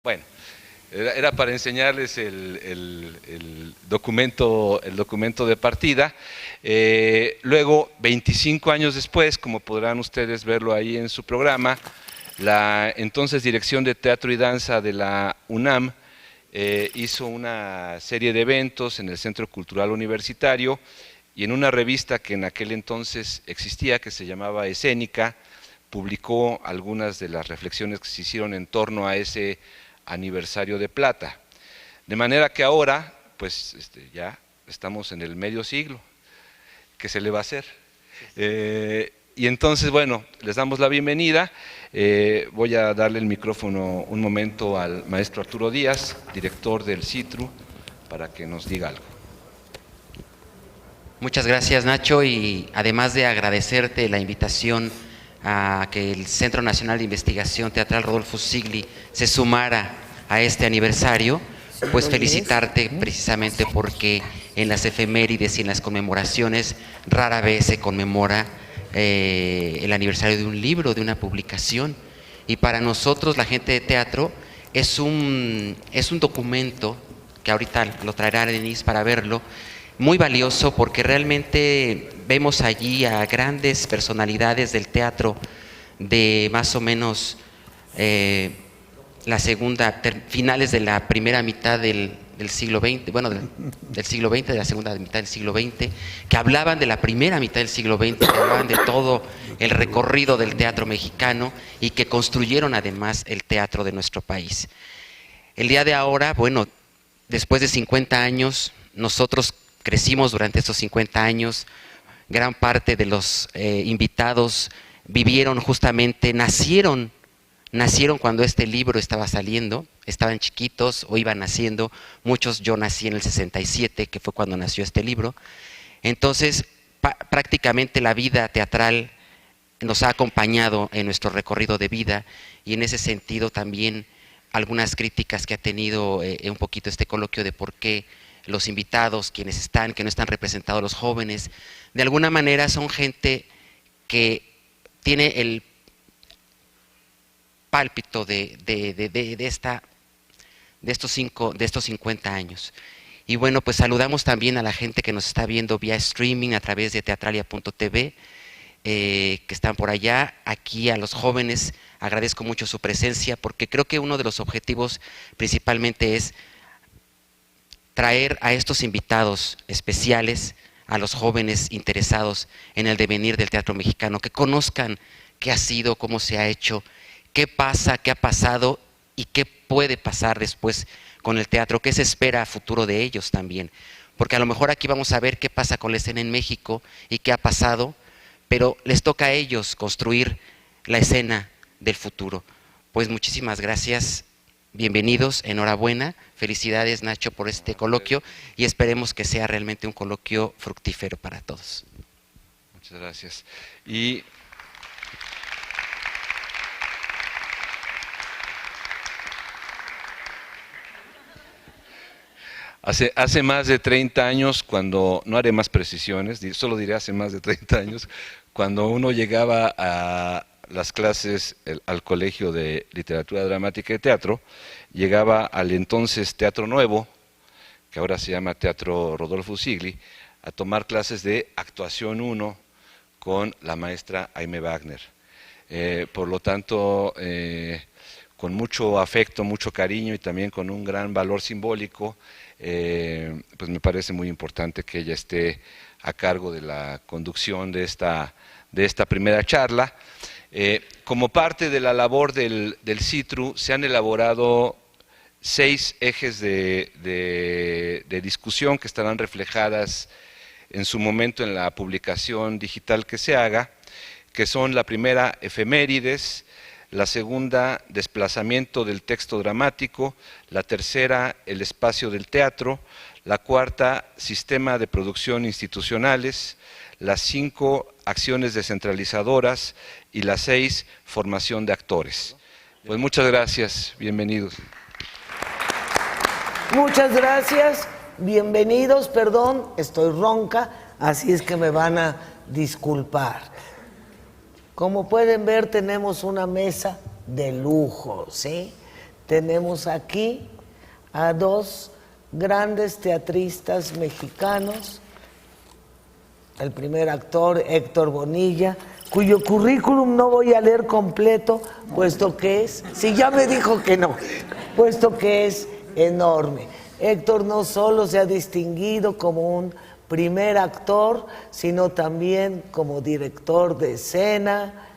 Bueno, era para enseñarles el documento de partida. Luego, 25 años después, como podrán ustedes verlo ahí en su programa, la entonces Dirección de Teatro y Danza de la UNAM hizo una serie de eventos en el Centro Cultural Universitario y en una revista que en aquel entonces existía, que se llamaba Escénica, publicó algunas de las reflexiones que se hicieron en torno a ese aniversario de plata. De manera que ahora, pues ya estamos en el medio siglo, ¿qué se le va a hacer? Y entonces, bueno, les damos la bienvenida. Voy a darle el micrófono un momento al maestro Arturo Díaz, director del CITRU, para que nos diga algo. Muchas gracias, Nacho, y además de agradecerte la invitación a que el Centro Nacional de Investigación Teatral Rodolfo Sigli se sumara a este aniversario, pues felicitarte precisamente porque en las efemérides y en las conmemoraciones rara vez se conmemora el aniversario de un libro, de una publicación, y para nosotros, la gente de teatro, es un documento que ahorita lo traerá Denise para verlo, muy valioso porque realmente vemos allí a grandes personalidades del teatro de más o menos finales de la primera mitad del siglo XX, bueno, del siglo XX, de la segunda mitad del siglo XX, que hablaban de la primera mitad del siglo XX, que hablaban de todo el recorrido del teatro mexicano y que construyeron además el teatro de nuestro país. El día de ahora, bueno, después de 50 años, nosotros crecimos durante estos 50 años, gran parte de los invitados vivieron justamente, nacieron cuando este libro estaba saliendo, estaban chiquitos o iban naciendo, muchos, yo nací en el 67, que fue cuando nació este libro. Entonces, prácticamente la vida teatral nos ha acompañado en nuestro recorrido de vida y en ese sentido también algunas críticas que ha tenido un poquito este coloquio de por qué los invitados, que no están representados los jóvenes, de alguna manera son gente que tiene el pálpito de estos 50 años. Y bueno, pues saludamos también a la gente que nos está viendo vía streaming a través de teatralia.tv, que están por allá. Aquí a los jóvenes agradezco mucho su presencia porque creo que uno de los objetivos principalmente es traer a estos invitados especiales, a los jóvenes interesados en el devenir del teatro mexicano, que conozcan qué ha sido, cómo se ha hecho, qué pasa, qué ha pasado y qué puede pasar después con el teatro, qué se espera a futuro de ellos también. Porque a lo mejor aquí vamos a ver qué pasa con la escena en México y qué ha pasado, pero les toca a ellos construir la escena del futuro. Pues muchísimas gracias. Bienvenidos, enhorabuena, felicidades Nacho por este coloquio y esperemos que sea realmente un coloquio fructífero para todos. Muchas gracias. Y hace más de 30 años, cuando, no haré más precisiones, solo diré hace más de 30 años, cuando uno llegaba a las clases al Colegio de Literatura Dramática y Teatro, llegaba al entonces Teatro Nuevo, que ahora se llama Teatro Rodolfo Sigli, a tomar clases de actuación 1 con la maestra Aimee Wagner. Por lo tanto, con mucho afecto, mucho cariño y también con un gran valor simbólico, pues me parece muy importante que ella esté a cargo de la conducción de esta primera charla. Como parte de la labor del CITRU se han elaborado 6 ejes de discusión que estarán reflejadas en su momento en la publicación digital que se haga, que son: la primera, efemérides; la segunda, desplazamiento del texto dramático; la tercera, el espacio del teatro; la cuarta, sistema de producción institucionales; las 5, acciones descentralizadoras; y las 6, formación de actores. Pues muchas gracias, bienvenidos. Muchas gracias, bienvenidos, perdón, estoy ronca, así es que me van a disculpar. Como pueden ver, tenemos una mesa de lujo, ¿sí? tenemos aquí a dos grandes teatristas mexicanos. El primer actor, Héctor Bonilla, cuyo currículum no voy a leer completo, puesto que es, si ya me dijo que no, puesto que es enorme. Héctor no solo se ha distinguido como un primer actor, sino también como director de escena,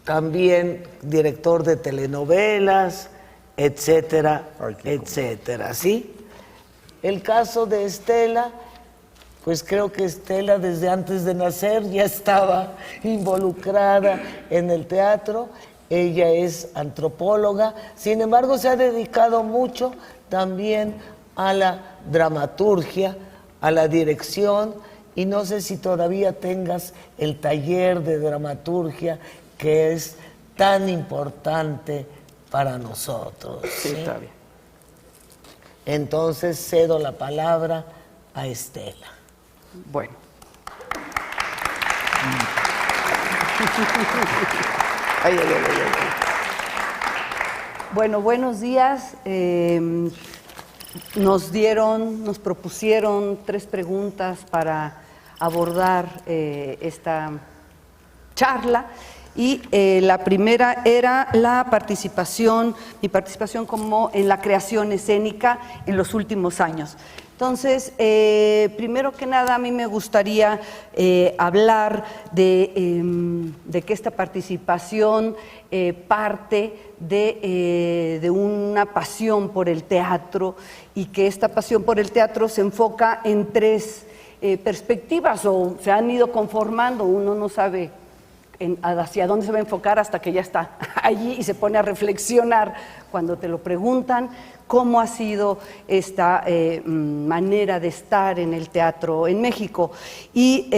también director de telenovelas, etcétera, etcétera, ¿sí? El caso de Estela, pues creo que Estela desde antes de nacer ya estaba involucrada en el teatro. Ella es antropóloga, sin embargo se ha dedicado mucho también a la dramaturgia, a la dirección, y no sé si todavía tengas el taller de dramaturgia que es tan importante para nosotros. Sí, está bien. Entonces cedo la palabra a Estela. Bueno. Ay, ay, ay, ay, ay. Bueno, buenos días. Nos propusieron 3 preguntas para abordar esta charla. Y la primera era mi participación como en la creación escénica en los últimos años. Entonces, primero que nada, a mí me gustaría hablar de que esta participación parte de una pasión por el teatro, y que esta pasión por el teatro se enfoca en 3 perspectivas, o se han ido conformando. Uno no sabe hacia dónde se va a enfocar hasta que ya está allí y se pone a reflexionar cuando te lo preguntan, cómo ha sido esta manera de estar en el teatro en México. Y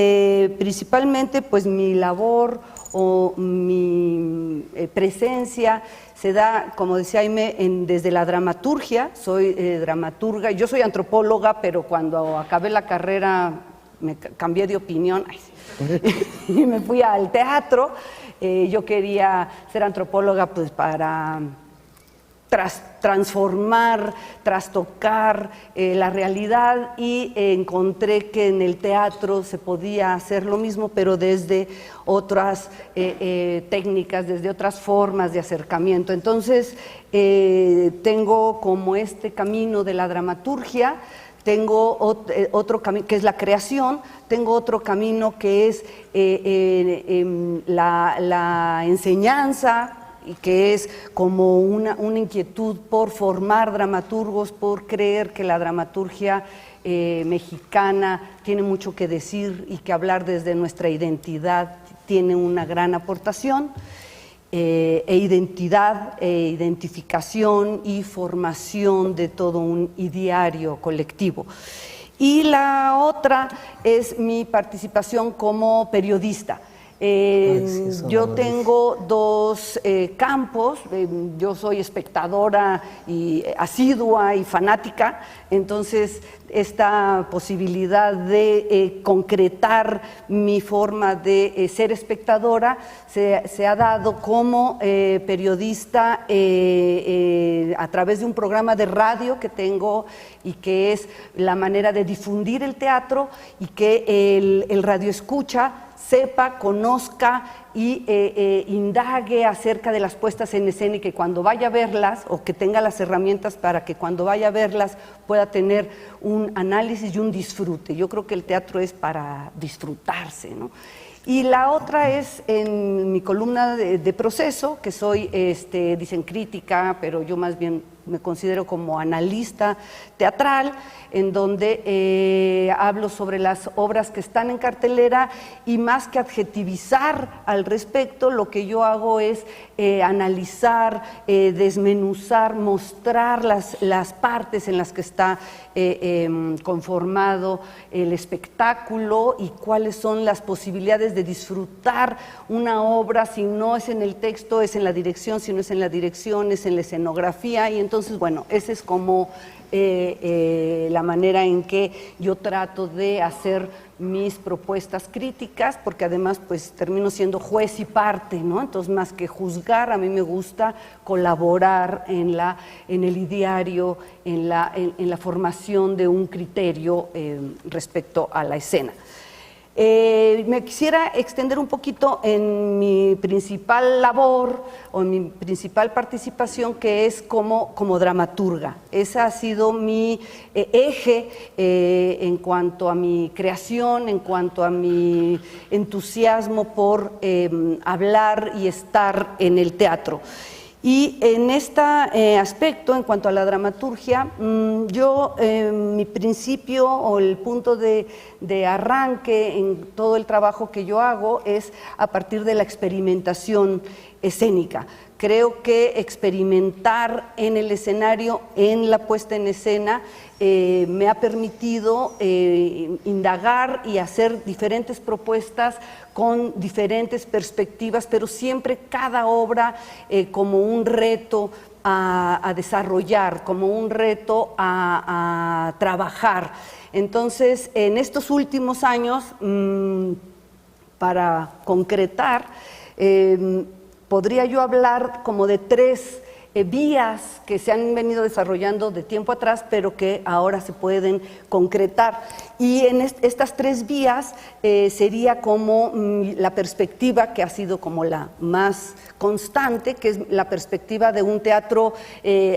principalmente, pues mi labor o mi presencia se da, como decía Jaime, desde la dramaturgia. Soy dramaturga, yo soy antropóloga, pero cuando acabé la carrera me cambié de opinión y me fui al teatro. Yo quería ser antropóloga pues para transformar, trastocar la realidad, y encontré que en el teatro se podía hacer lo mismo, pero desde otras técnicas, desde otras formas de acercamiento. Entonces, tengo como este camino de la dramaturgia. Tengo otro camino que es la creación, tengo otro camino que es la enseñanza, y que es como una inquietud por formar dramaturgos, por creer que la dramaturgia mexicana tiene mucho que decir y que hablar desde nuestra identidad tiene una gran aportación. Identificación y formación de todo un ideario colectivo. Y la otra es mi participación como periodista. Yo tengo 2 campos. Yo soy espectadora y asidua y fanática, entonces esta posibilidad de concretar mi forma de ser espectadora se ha dado como periodista a través de un programa de radio que tengo, y que es la manera de difundir el teatro, y que el radioescucha sepa, conozca y indague acerca de las puestas en escena, y que cuando vaya a verlas, o que tenga las herramientas para que cuando vaya a verlas pueda tener un análisis y un disfrute. Yo creo que el teatro es para disfrutarse, ¿no? Y la otra es en mi columna de proceso, que soy, dicen crítica, pero yo más bien me considero como analista teatral, en donde hablo sobre las obras que están en cartelera, y más que adjetivizar al respecto, lo que yo hago es analizar, desmenuzar, mostrar las partes en las que está conformado el espectáculo, y cuáles son las posibilidades de disfrutar una obra. Si no es en el texto, es en la dirección; si no es en la dirección, es en la escenografía. Y entonces, bueno, esa es como la manera en que yo trato de hacer mis propuestas críticas, porque además pues termino siendo juez y parte, ¿no? Entonces, más que juzgar, a mí me gusta colaborar en el ideario, en la formación de un criterio respecto a la escena. Me quisiera extender un poquito en mi principal labor o en mi principal participación, que es como dramaturga. Ese ha sido mi eje en cuanto a mi creación, en cuanto a mi entusiasmo por hablar y estar en el teatro. Y en este aspecto, en cuanto a la dramaturgia, mi principio o el punto de arranque en todo el trabajo que yo hago es a partir de la experimentación escénica. Creo que experimentar en el escenario, en la puesta en escena, me ha permitido indagar y hacer diferentes propuestas con diferentes perspectivas, pero siempre cada obra como un reto a desarrollar, como un reto a trabajar. Entonces, en estos últimos años, para concretar, podría yo hablar como de 3 vías que se han venido desarrollando de tiempo atrás, pero que ahora se pueden concretar. Y en estas 3 vías sería como la perspectiva que ha sido como la más constante, que es la perspectiva de un teatro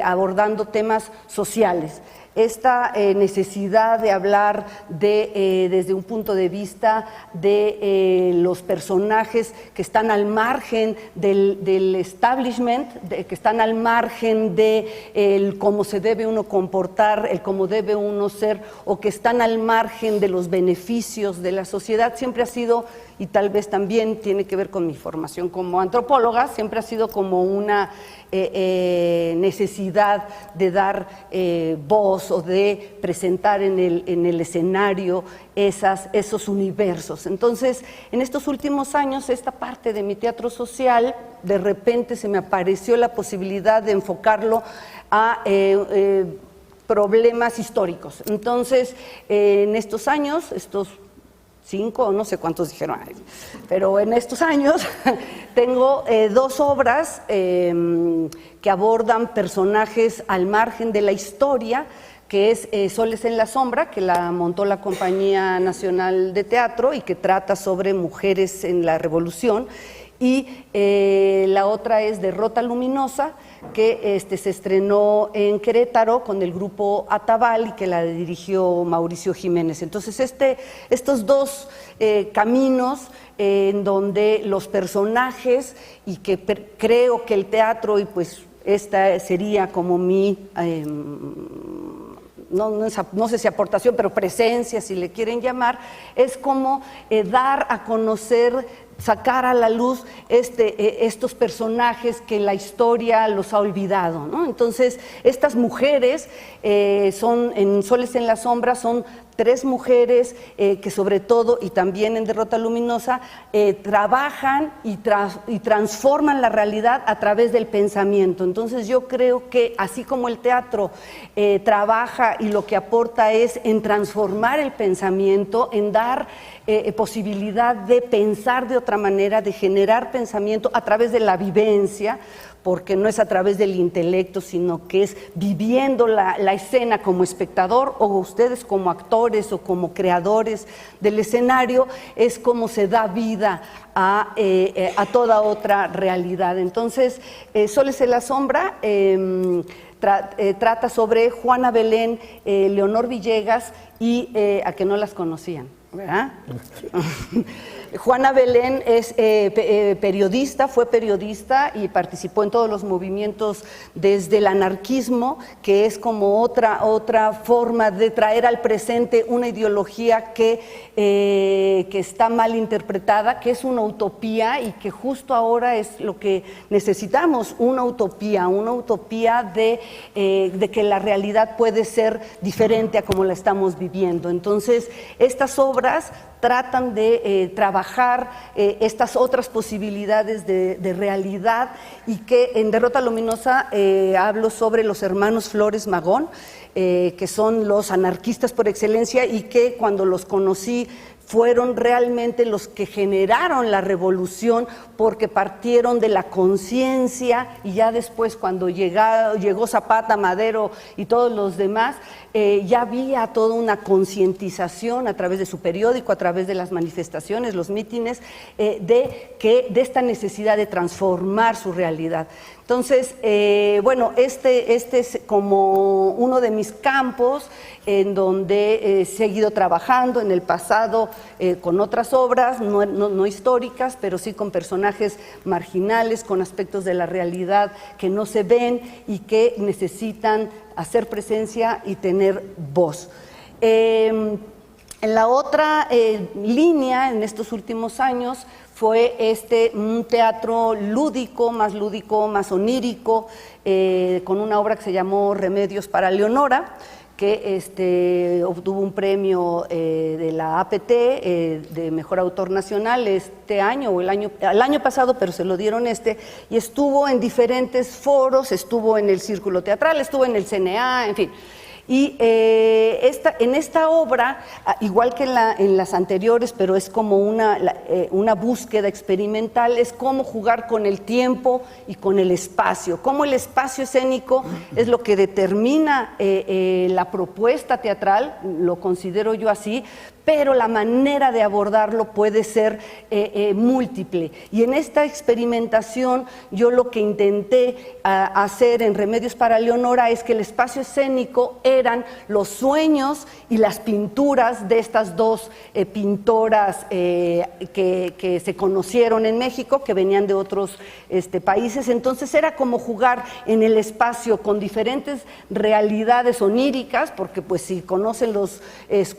abordando temas sociales. Esta necesidad de hablar desde un punto de vista de los personajes que están al margen del establishment, que están al margen de cómo se debe uno comportar, el cómo debe uno ser, o que están al margen de los beneficios de la sociedad, siempre ha sido, y tal vez también tiene que ver con mi formación como antropóloga, siempre ha sido como una necesidad de dar voz o de presentar en el escenario esos universos. Entonces, en estos últimos años, esta parte de mi teatro social, de repente se me apareció la posibilidad de enfocarlo a problemas históricos. Entonces, en estos años, estos 5 o no sé cuántos dijeron, pero en estos años tengo 2 obras que abordan personajes al margen de la historia, que es Soles en la Sombra, que la montó la Compañía Nacional de Teatro y que trata sobre mujeres en la Revolución, y la otra es Derrota Luminosa, que se estrenó en Querétaro con el grupo Atabal y que la dirigió Mauricio Jiménez. Entonces, estos 2 caminos en donde los personajes, y que creo que el teatro, y pues esta sería como mi, no sé si aportación, pero presencia, si le quieren llamar, es como dar a conocer, sacar a la luz estos personajes que la historia los ha olvidado, ¿no? Entonces, estas mujeres son, en Soles en la Sombra, son 3 mujeres que sobre todo, y también en Derrota Luminosa, trabajan y transforman la realidad a través del pensamiento. Entonces yo creo que así como el teatro trabaja y lo que aporta es en transformar el pensamiento, en dar posibilidad de pensar de otra manera, de generar pensamiento a través de la vivencia, porque no es a través del intelecto, sino que es viviendo la escena como espectador, o ustedes como actores o como creadores del escenario, es como se da vida a toda otra realidad. Entonces, Soles en la Sombra trata sobre Juana Belén, Leonor Villegas y a que no las conocían, ¿verdad? Juana Belén es periodista, fue periodista y participó en todos los movimientos desde el anarquismo, que es como otra forma de traer al presente una ideología que está mal interpretada, que es una utopía y que justo ahora es lo que necesitamos, una utopía de que la realidad puede ser diferente a como la estamos viviendo. Entonces, estas obras tratan de trabajar estas otras posibilidades de realidad, y que en Derrota Luminosa hablo sobre los hermanos Flores Magón, que son los anarquistas por excelencia, y que cuando los conocí fueron realmente los que generaron la revolución, porque partieron de la conciencia, y ya después cuando llegó Zapata, Madero y todos los demás, ya había toda una concientización a través de su periódico, a través de las manifestaciones, los mítines, de esta necesidad de transformar su realidad. Entonces, bueno, este es como uno de mis campos en donde he seguido trabajando en el pasado con otras obras, no históricas, pero sí con personajes marginales, con aspectos de la realidad que no se ven y que necesitan hacer presencia y tener voz. En la otra línea, en estos últimos años, fue un teatro lúdico, más onírico, con una obra que se llamó Remedios para Leonora, que obtuvo un premio de la APT de Mejor Autor Nacional este año, o el año pasado, pero se lo dieron y estuvo en diferentes foros, estuvo en el Círculo Teatral, estuvo en el CNA, en fin. Y en esta obra, igual que en las anteriores, pero es como una búsqueda experimental, es cómo jugar con el tiempo y con el espacio, cómo el espacio escénico es lo que determina la propuesta teatral, lo considero yo así, pero la manera de abordarlo puede ser múltiple. Y en esta experimentación yo lo que intenté hacer en Remedios para Leonora es que el espacio escénico eran los sueños y las pinturas de estas dos pintoras que se conocieron en México, que venían de otros países. Entonces era como jugar en el espacio con diferentes realidades oníricas, porque pues si conocen los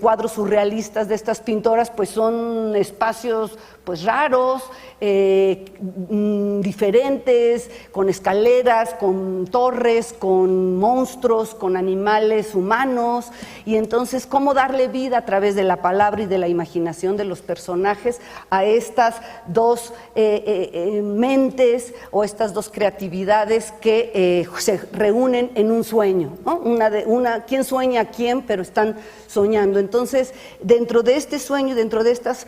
cuadros surrealistas de estas pintoras, pues son espacios pues raros, diferentes, con escaleras, con torres, con monstruos, con animales humanos, y entonces cómo darle vida a través de la palabra y de la imaginación de los personajes a estas dos mentes o estas dos creatividades que se reúnen en un sueño, ¿no? ¿Quién sueña a quién? Pero están soñando. Entonces, dentro de este sueño, dentro de estas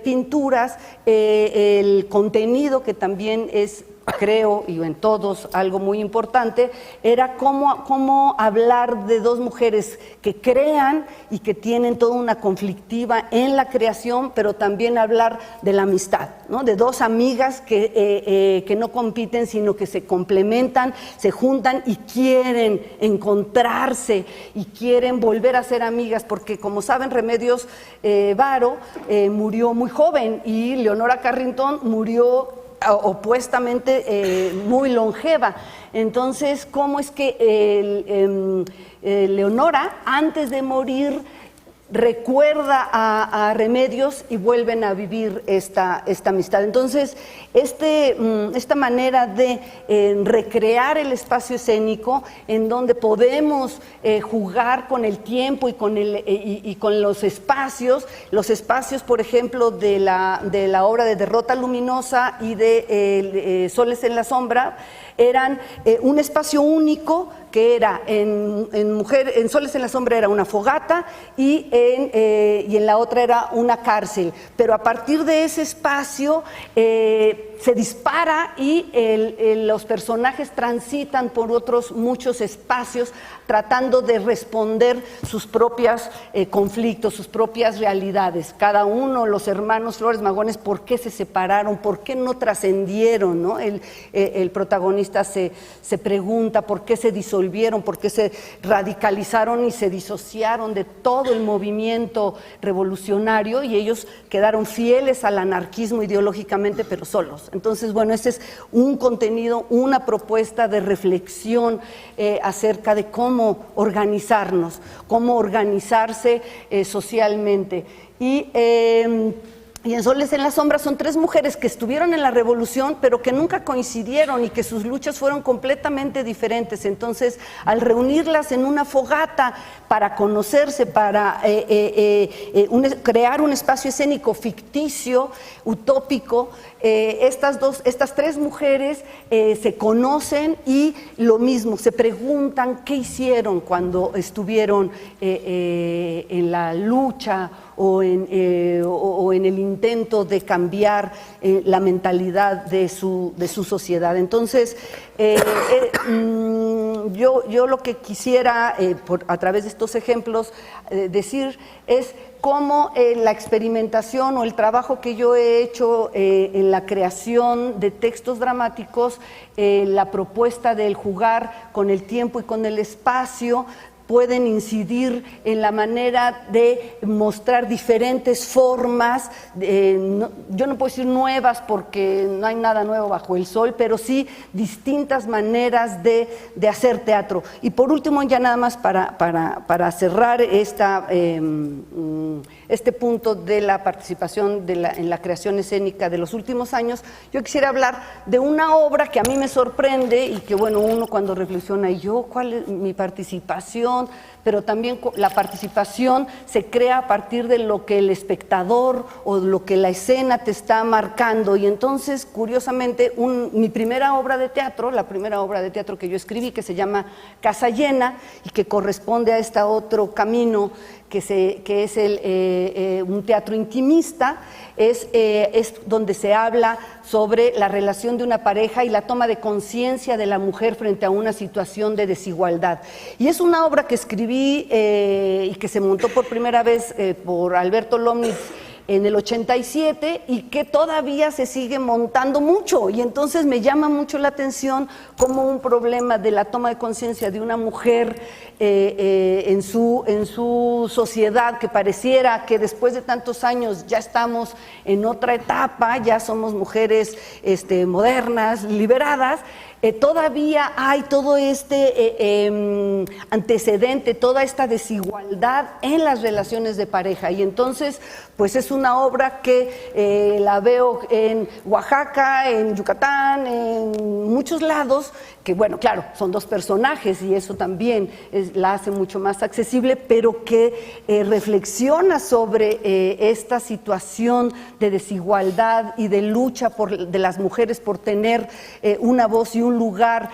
pinturas, el contenido, que también es, creo, y en todos algo muy importante, era cómo hablar de dos mujeres que crean y que tienen toda una conflictiva en la creación, pero también hablar de la amistad, ¿no? De dos amigas que no compiten, sino que se complementan, se juntan y quieren encontrarse y quieren volver a ser amigas, porque como saben, Remedios Varo murió muy joven y Leonora Carrington murió opuestamente muy longeva. Entonces, ¿cómo es que Leonora, antes de morir, recuerda a Remedios y vuelven a vivir esta amistad? Entonces, esta manera de recrear el espacio escénico, en donde podemos jugar con el tiempo y con los espacios, por ejemplo, de la obra de Derrota Luminosa y de Soles en la Sombra, eran un espacio único, que era en Soles en la Sombra era una fogata y en la otra era una cárcel, pero a partir de ese espacio se dispara y los personajes transitan por otros muchos espacios tratando de responder sus propios conflictos, sus propias realidades. Cada uno, los hermanos Flores Magones, ¿por qué se separaron? ¿Por qué no trascendieron, ¿no? El protagonista se pregunta por qué se disolvieron, por qué se radicalizaron y se disociaron de todo el movimiento revolucionario, y ellos quedaron fieles al anarquismo ideológicamente, pero solos. Entonces, bueno, ese es un contenido, una propuesta de reflexión acerca de cómo organizarnos, cómo organizarse socialmente. Y en Soles en la Sombra son tres mujeres que estuvieron en la revolución, pero que nunca coincidieron y que sus luchas fueron completamente diferentes. Entonces, al reunirlas en una fogata para conocerse, para crear un espacio escénico ficticio, utópico, estas tres mujeres se conocen y lo mismo, se preguntan qué hicieron cuando estuvieron en la lucha o en el intento de cambiar la mentalidad de su sociedad. Entonces, yo lo que quisiera, a través de estos ejemplos, decir es cómo la experimentación o el trabajo que yo he hecho en la creación de textos dramáticos, la propuesta del jugar con el tiempo y con el espacio, pueden incidir en la manera de mostrar diferentes formas, yo no puedo decir nuevas porque no hay nada nuevo bajo el sol, pero sí distintas maneras de hacer teatro. Y por último, ya nada más para cerrar este punto de la participación en la creación escénica de los últimos años, yo quisiera hablar de una obra que a mí me sorprende y que, bueno, uno cuando reflexiona, ¿y yo cuál es mi participación? Pero también la participación se crea a partir de lo que el espectador o lo que la escena te está marcando. Y entonces, curiosamente, mi primera obra de teatro, la primera obra de teatro que yo escribí, que se llama Casa Llena y que corresponde a este otro camino que es un teatro intimista, es donde se habla sobre la relación de una pareja y la toma de conciencia de la mujer frente a una situación de desigualdad. Y es una obra que escribí y que se montó por primera vez por Alberto Lomnitz en el 87 y que todavía se sigue montando mucho, y entonces me llama mucho la atención como un problema de la toma de conciencia de una mujer en su sociedad, que pareciera que después de tantos años ya estamos en otra etapa, ya somos mujeres modernas, liberadas, todavía hay todo antecedente, toda esta desigualdad en las relaciones de pareja, y entonces pues es una obra que la veo en Oaxaca, en Yucatán, en muchos lados, que bueno, claro, son dos personajes y eso también la hace mucho más accesible, pero que reflexiona sobre esta situación de desigualdad y de lucha de las mujeres por tener una voz y un lugar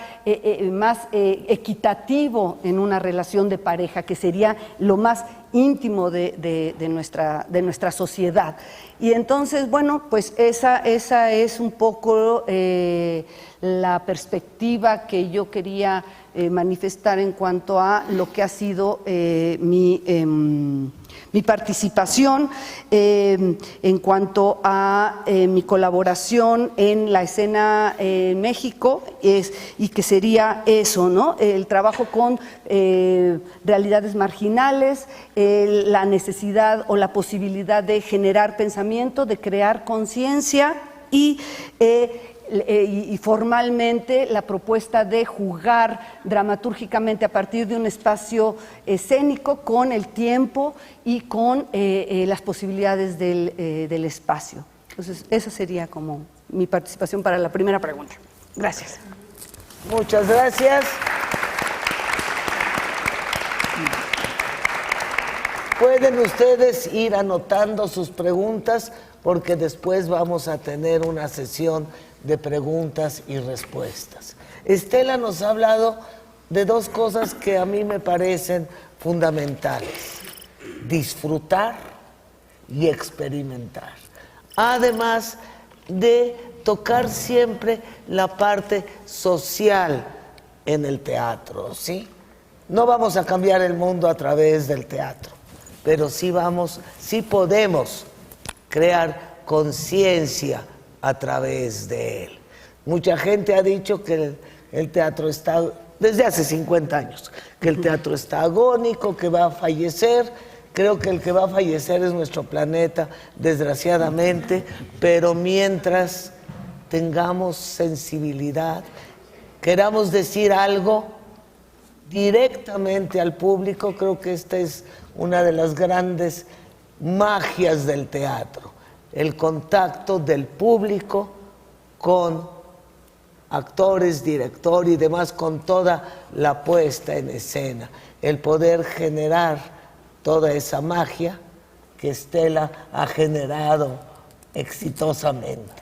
más equitativo en una relación de pareja, que sería lo más íntimo de nuestra sociedad. Y entonces, bueno, pues esa es un poco la perspectiva que yo quería manifestar en cuanto a lo que ha sido mi participación, en cuanto a mi colaboración en la escena en México, y que sería eso, ¿no? El trabajo con realidades marginales, la necesidad o la posibilidad de generar pensamiento, de crear conciencia y formalmente la propuesta de jugar dramatúrgicamente a partir de un espacio escénico con el tiempo y con las posibilidades del espacio. Entonces, esa sería como mi participación para la primera pregunta. Gracias. Muchas gracias. Pueden ustedes ir anotando sus preguntas porque después vamos a tener una sesión de preguntas y respuestas. Estela nos ha hablado de dos cosas que a mí me parecen fundamentales: disfrutar y experimentar. Además de tocar siempre la parte social en el teatro, ¿sí? No vamos a cambiar el mundo a través del teatro, pero sí podemos crear conciencia a través de él. Mucha gente ha dicho que el teatro está, desde hace 50 años, que el teatro está agónico, que va a fallecer. Creo que el que va a fallecer es nuestro planeta, desgraciadamente, pero mientras tengamos sensibilidad, queramos decir algo directamente al público, creo que esta es una de las grandes magias del teatro, el contacto del público con actores, director y demás, con toda la puesta en escena, el poder generar toda esa magia que Estela ha generado exitosamente.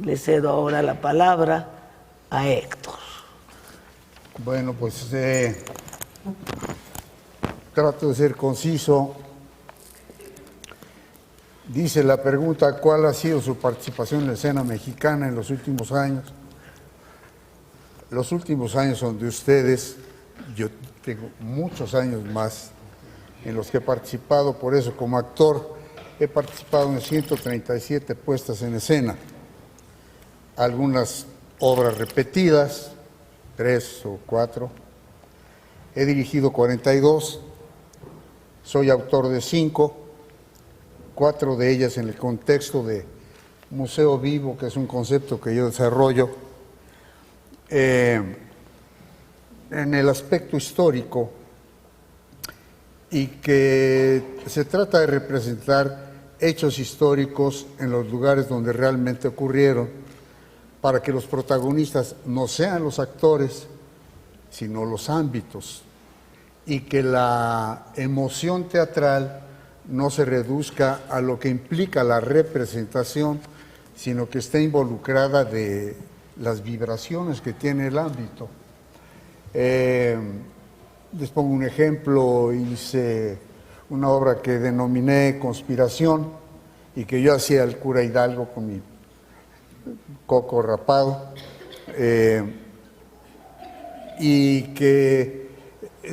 Le cedo ahora la palabra a Héctor. Bueno, pues trato de ser conciso Dice la pregunta, ¿cuál ha sido su participación en la escena mexicana en los últimos años? Los últimos años son de ustedes, yo tengo muchos años más en los que he participado, por eso como actor he participado en 137 puestas en escena, algunas obras repetidas, 3 o 4, he dirigido 42, soy autor de 5, 4 de ellas en el contexto de Museo Vivo, que es un concepto que yo desarrollo en el aspecto histórico y que se trata de representar hechos históricos en los lugares donde realmente ocurrieron para que los protagonistas no sean los actores, sino los ámbitos, y que la emoción teatral no se reduzca a lo que implica la representación, sino que esté involucrada de las vibraciones que tiene el ámbito. Les pongo un ejemplo, hice una obra que denominé Conspiración y que yo hacía el cura Hidalgo con mi coco rapado, y que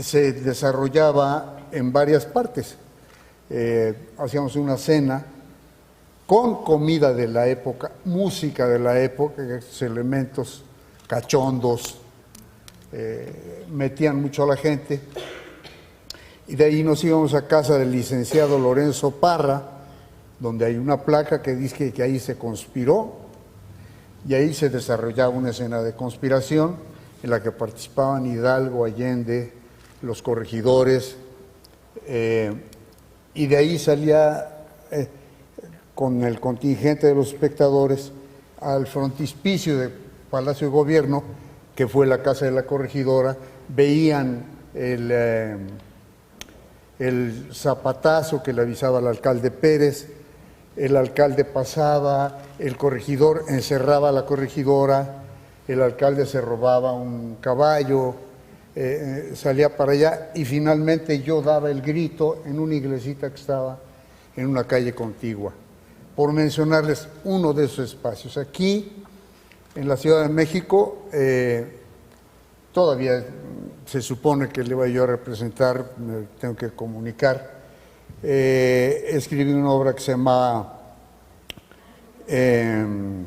se desarrollaba en varias partes. Hacíamos una cena con comida de la época, música de la época, estos elementos cachondos metían mucho a la gente, y de ahí nos íbamos a casa del licenciado Lorenzo Parra, donde hay una placa que dice que ahí se conspiró, y ahí se desarrollaba una escena de conspiración en la que participaban Hidalgo, Allende, los corregidores, y de ahí salía con el contingente de los espectadores al frontispicio del Palacio de Gobierno, que fue la casa de la corregidora, veían el zapatazo que le avisaba al alcalde Pérez, el alcalde pasaba, el corregidor encerraba a la corregidora, el alcalde se robaba un caballo, salía para allá, y finalmente yo daba el grito en una iglesita que estaba en una calle contigua, por mencionarles uno de esos espacios. Aquí, en la Ciudad de México, todavía se supone que le voy yo a representar, me tengo que comunicar. Escribí una obra que se llama Que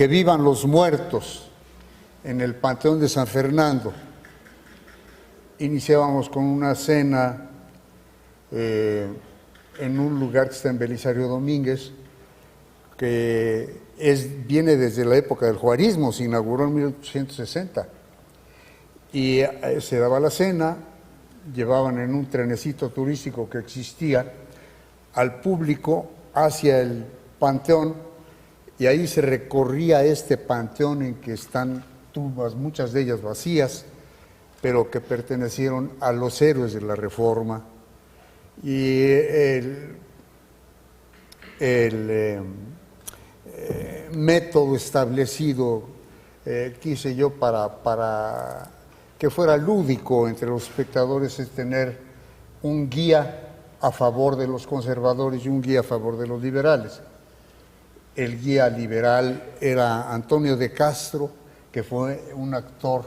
vivan los muertos, en el Panteón de San Fernando. Iniciábamos con una cena en un lugar que está en Belisario Domínguez, que viene desde la época del juarismo, se inauguró en 1860. Y se daba la cena, llevaban en un trenecito turístico que existía al público hacia el panteón, y ahí se recorría este panteón en que están tumbas, muchas de ellas vacías, pero que pertenecieron a los héroes de la Reforma. Y el método establecido, quise yo, para que fuera lúdico entre los espectadores, es tener un guía a favor de los conservadores y un guía a favor de los liberales. El guía liberal era Antonio de Castro, que fue un actor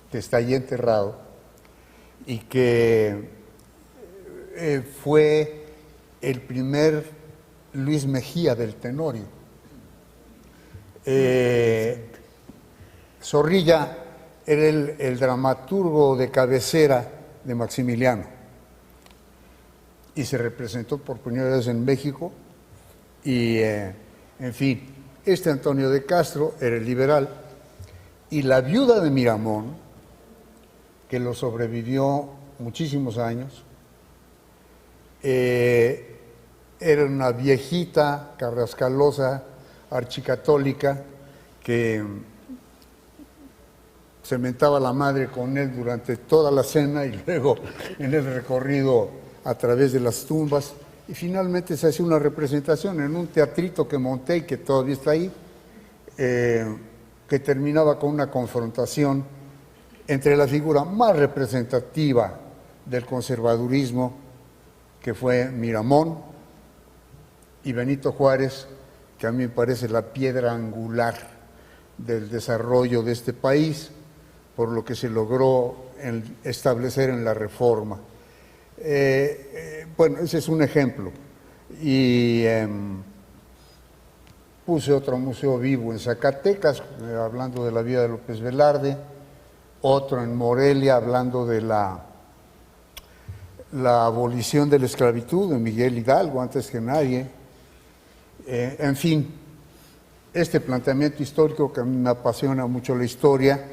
que está ahí enterrado y que fue el primer Luis Mejía del Tenorio. Zorrilla era el dramaturgo de cabecera de Maximiliano y se representó por primera vez en México y, en fin, este Antonio de Castro era el liberal, y la viuda de Miramón, que lo sobrevivió muchísimos años, era una viejita carrascalosa, archicatólica, que se mentaba la madre con él durante toda la cena y luego en el recorrido a través de las tumbas, y finalmente se hace una representación en un teatrito que monté y que todavía está ahí, que terminaba con una confrontación entre la figura más representativa del conservadurismo, que fue Miramón, y Benito Juárez, que a mí me parece la piedra angular del desarrollo de este país, por lo que se logró establecer en la Reforma. Bueno, ese es un ejemplo. Y puse otro museo vivo en Zacatecas, hablando de la vida de López Velarde, otro en Morelia, hablando de la abolición de la esclavitud de Miguel Hidalgo, antes que nadie. En fin, este planteamiento histórico que a mí me apasiona mucho la historia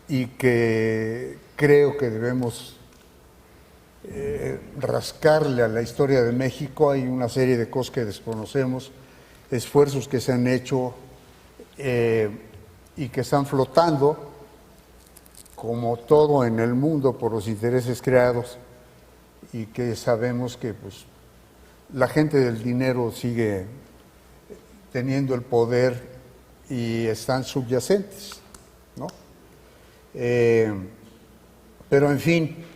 y que creo que debemos rascarle a la historia de México. Hay una serie de cosas que desconocemos, esfuerzos que se han hecho y que están flotando, como todo en el mundo, por los intereses creados, y que sabemos que pues, la gente del dinero sigue teniendo el poder y están subyacentes, ¿no? Pero en fin,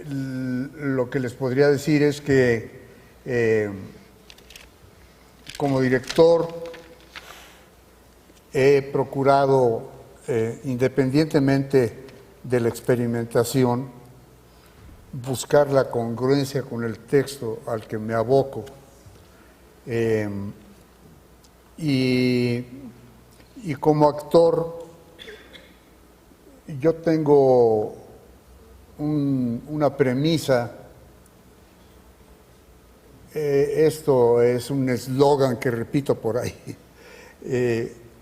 lo que les podría decir es que como director he procurado, independientemente de la experimentación, buscar la congruencia con el texto al que me aboco. Y como actor, yo tengo una premisa. Esto es un eslogan que repito por ahí.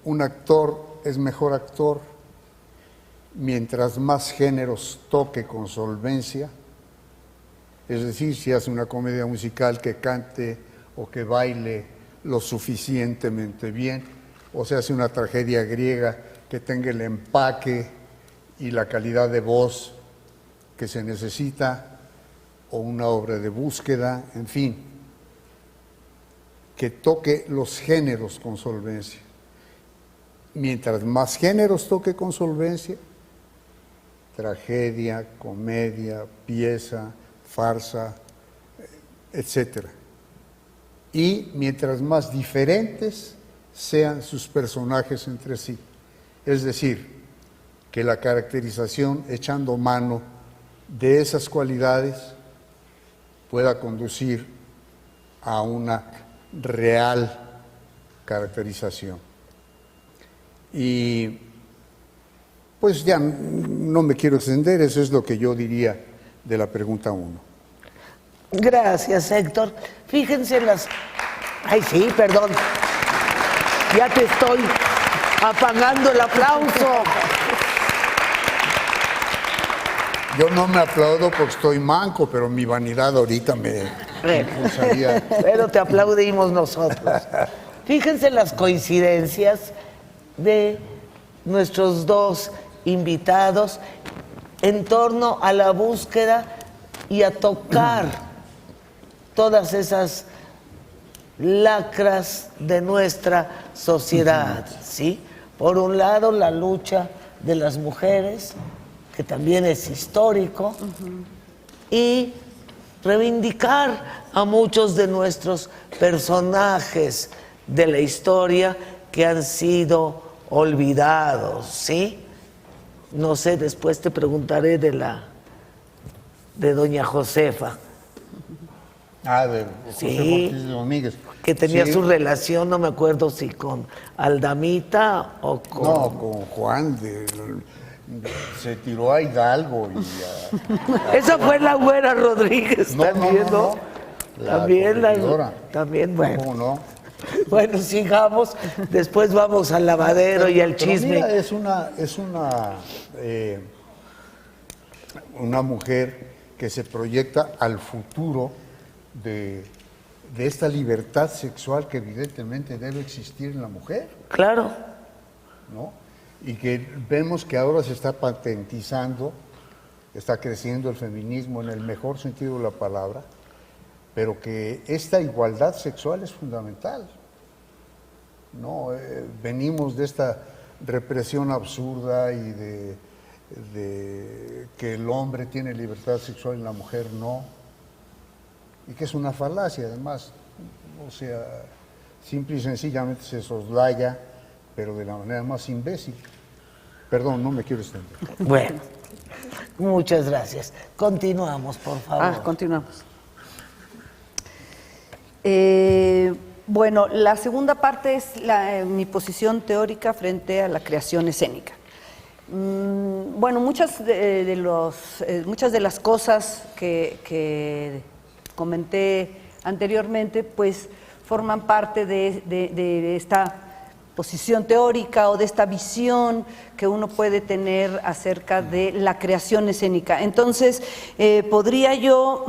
Un actor es mejor actor mientras más géneros toque con solvencia. Es decir, si hace una comedia musical, que cante o que baile lo suficientemente bien, o se hace una tragedia griega, que tenga el empaque y la calidad de voz que se necesita, o una obra de búsqueda, en fin, que toque los géneros con solvencia. Mientras más géneros toque con solvencia, tragedia, comedia, pieza, farsa, etcétera. Y mientras más diferentes sean sus personajes entre sí. Es decir, que la caracterización, echando mano de esas cualidades, pueda conducir a una real caracterización. Y pues ya no me quiero extender, eso es lo que yo diría de la pregunta 1. Gracias, Héctor. Fíjense en las... Ay, sí, perdón. Ya te estoy apagando el aplauso. Yo no me aplaudo porque estoy manco, pero mi vanidad ahorita me impulsaría. Pero te aplaudimos nosotros. Fíjense las coincidencias de nuestros dos invitados en torno a la búsqueda y a tocar todas esas lacras de nuestra sociedad, ¿sí? Por un lado, la lucha de las mujeres, que también es histórico, y reivindicar a muchos de nuestros personajes de la historia que han sido olvidados, ¿sí? No sé, después te preguntaré de doña Josefa. De José Sí, Ortiz de Domínguez. que tenía Sí. su relación, no me acuerdo si con Aldamita o con... No, con Juan, se tiró a Hidalgo y Esa fue la güera Rodríguez No, también, ¿no? La También, corregidora. también, bueno. ¿Cómo no? Bueno, sigamos, después vamos al lavadero y al Pero chisme. mira, es una mujer que se proyecta al futuro de esta libertad sexual que evidentemente debe existir en la mujer, Claro, ¿no? Y que vemos que ahora se está patentizando, está creciendo el feminismo en el mejor sentido de la palabra, pero que esta igualdad sexual es fundamental, ¿no? Venimos de esta represión absurda y de que el hombre tiene libertad sexual y la mujer no, y que es una falacia además, O sea, simple y sencillamente se soslaya, pero de la manera más imbécil. Perdón, no me quiero extender. Bueno, muchas gracias. Continuamos, por favor. Continuamos. Bueno, la segunda parte es mi posición teórica frente a la creación escénica. Bueno, muchas de las cosas que comenté anteriormente, pues forman parte de esta posición teórica o de esta visión que uno puede tener acerca de la creación escénica. Entonces, podría yo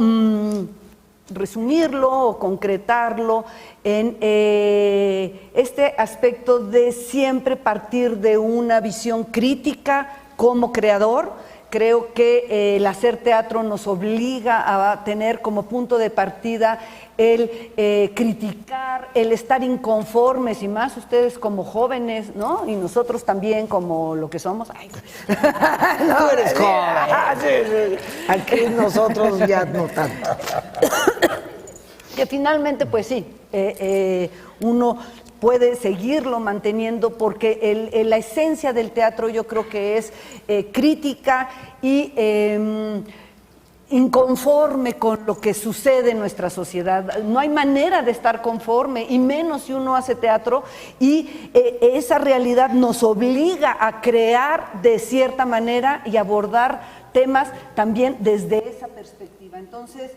resumirlo o concretarlo en este aspecto de siempre partir de una visión crítica como creador. Creo que el hacer teatro nos obliga a tener como punto de partida el criticar, el estar inconformes, y más ustedes como jóvenes, ¿no? Y nosotros también como lo que somos. Ay. No, tú eres joven. Aquí nosotros ya no tanto. Que finalmente, pues sí, uno puede seguirlo manteniendo porque la esencia del teatro yo creo que es crítica y inconforme con lo que sucede en nuestra sociedad. No hay manera de estar conforme, y menos si uno hace teatro, y esa realidad nos obliga a crear de cierta manera y abordar temas también desde esa perspectiva. Entonces,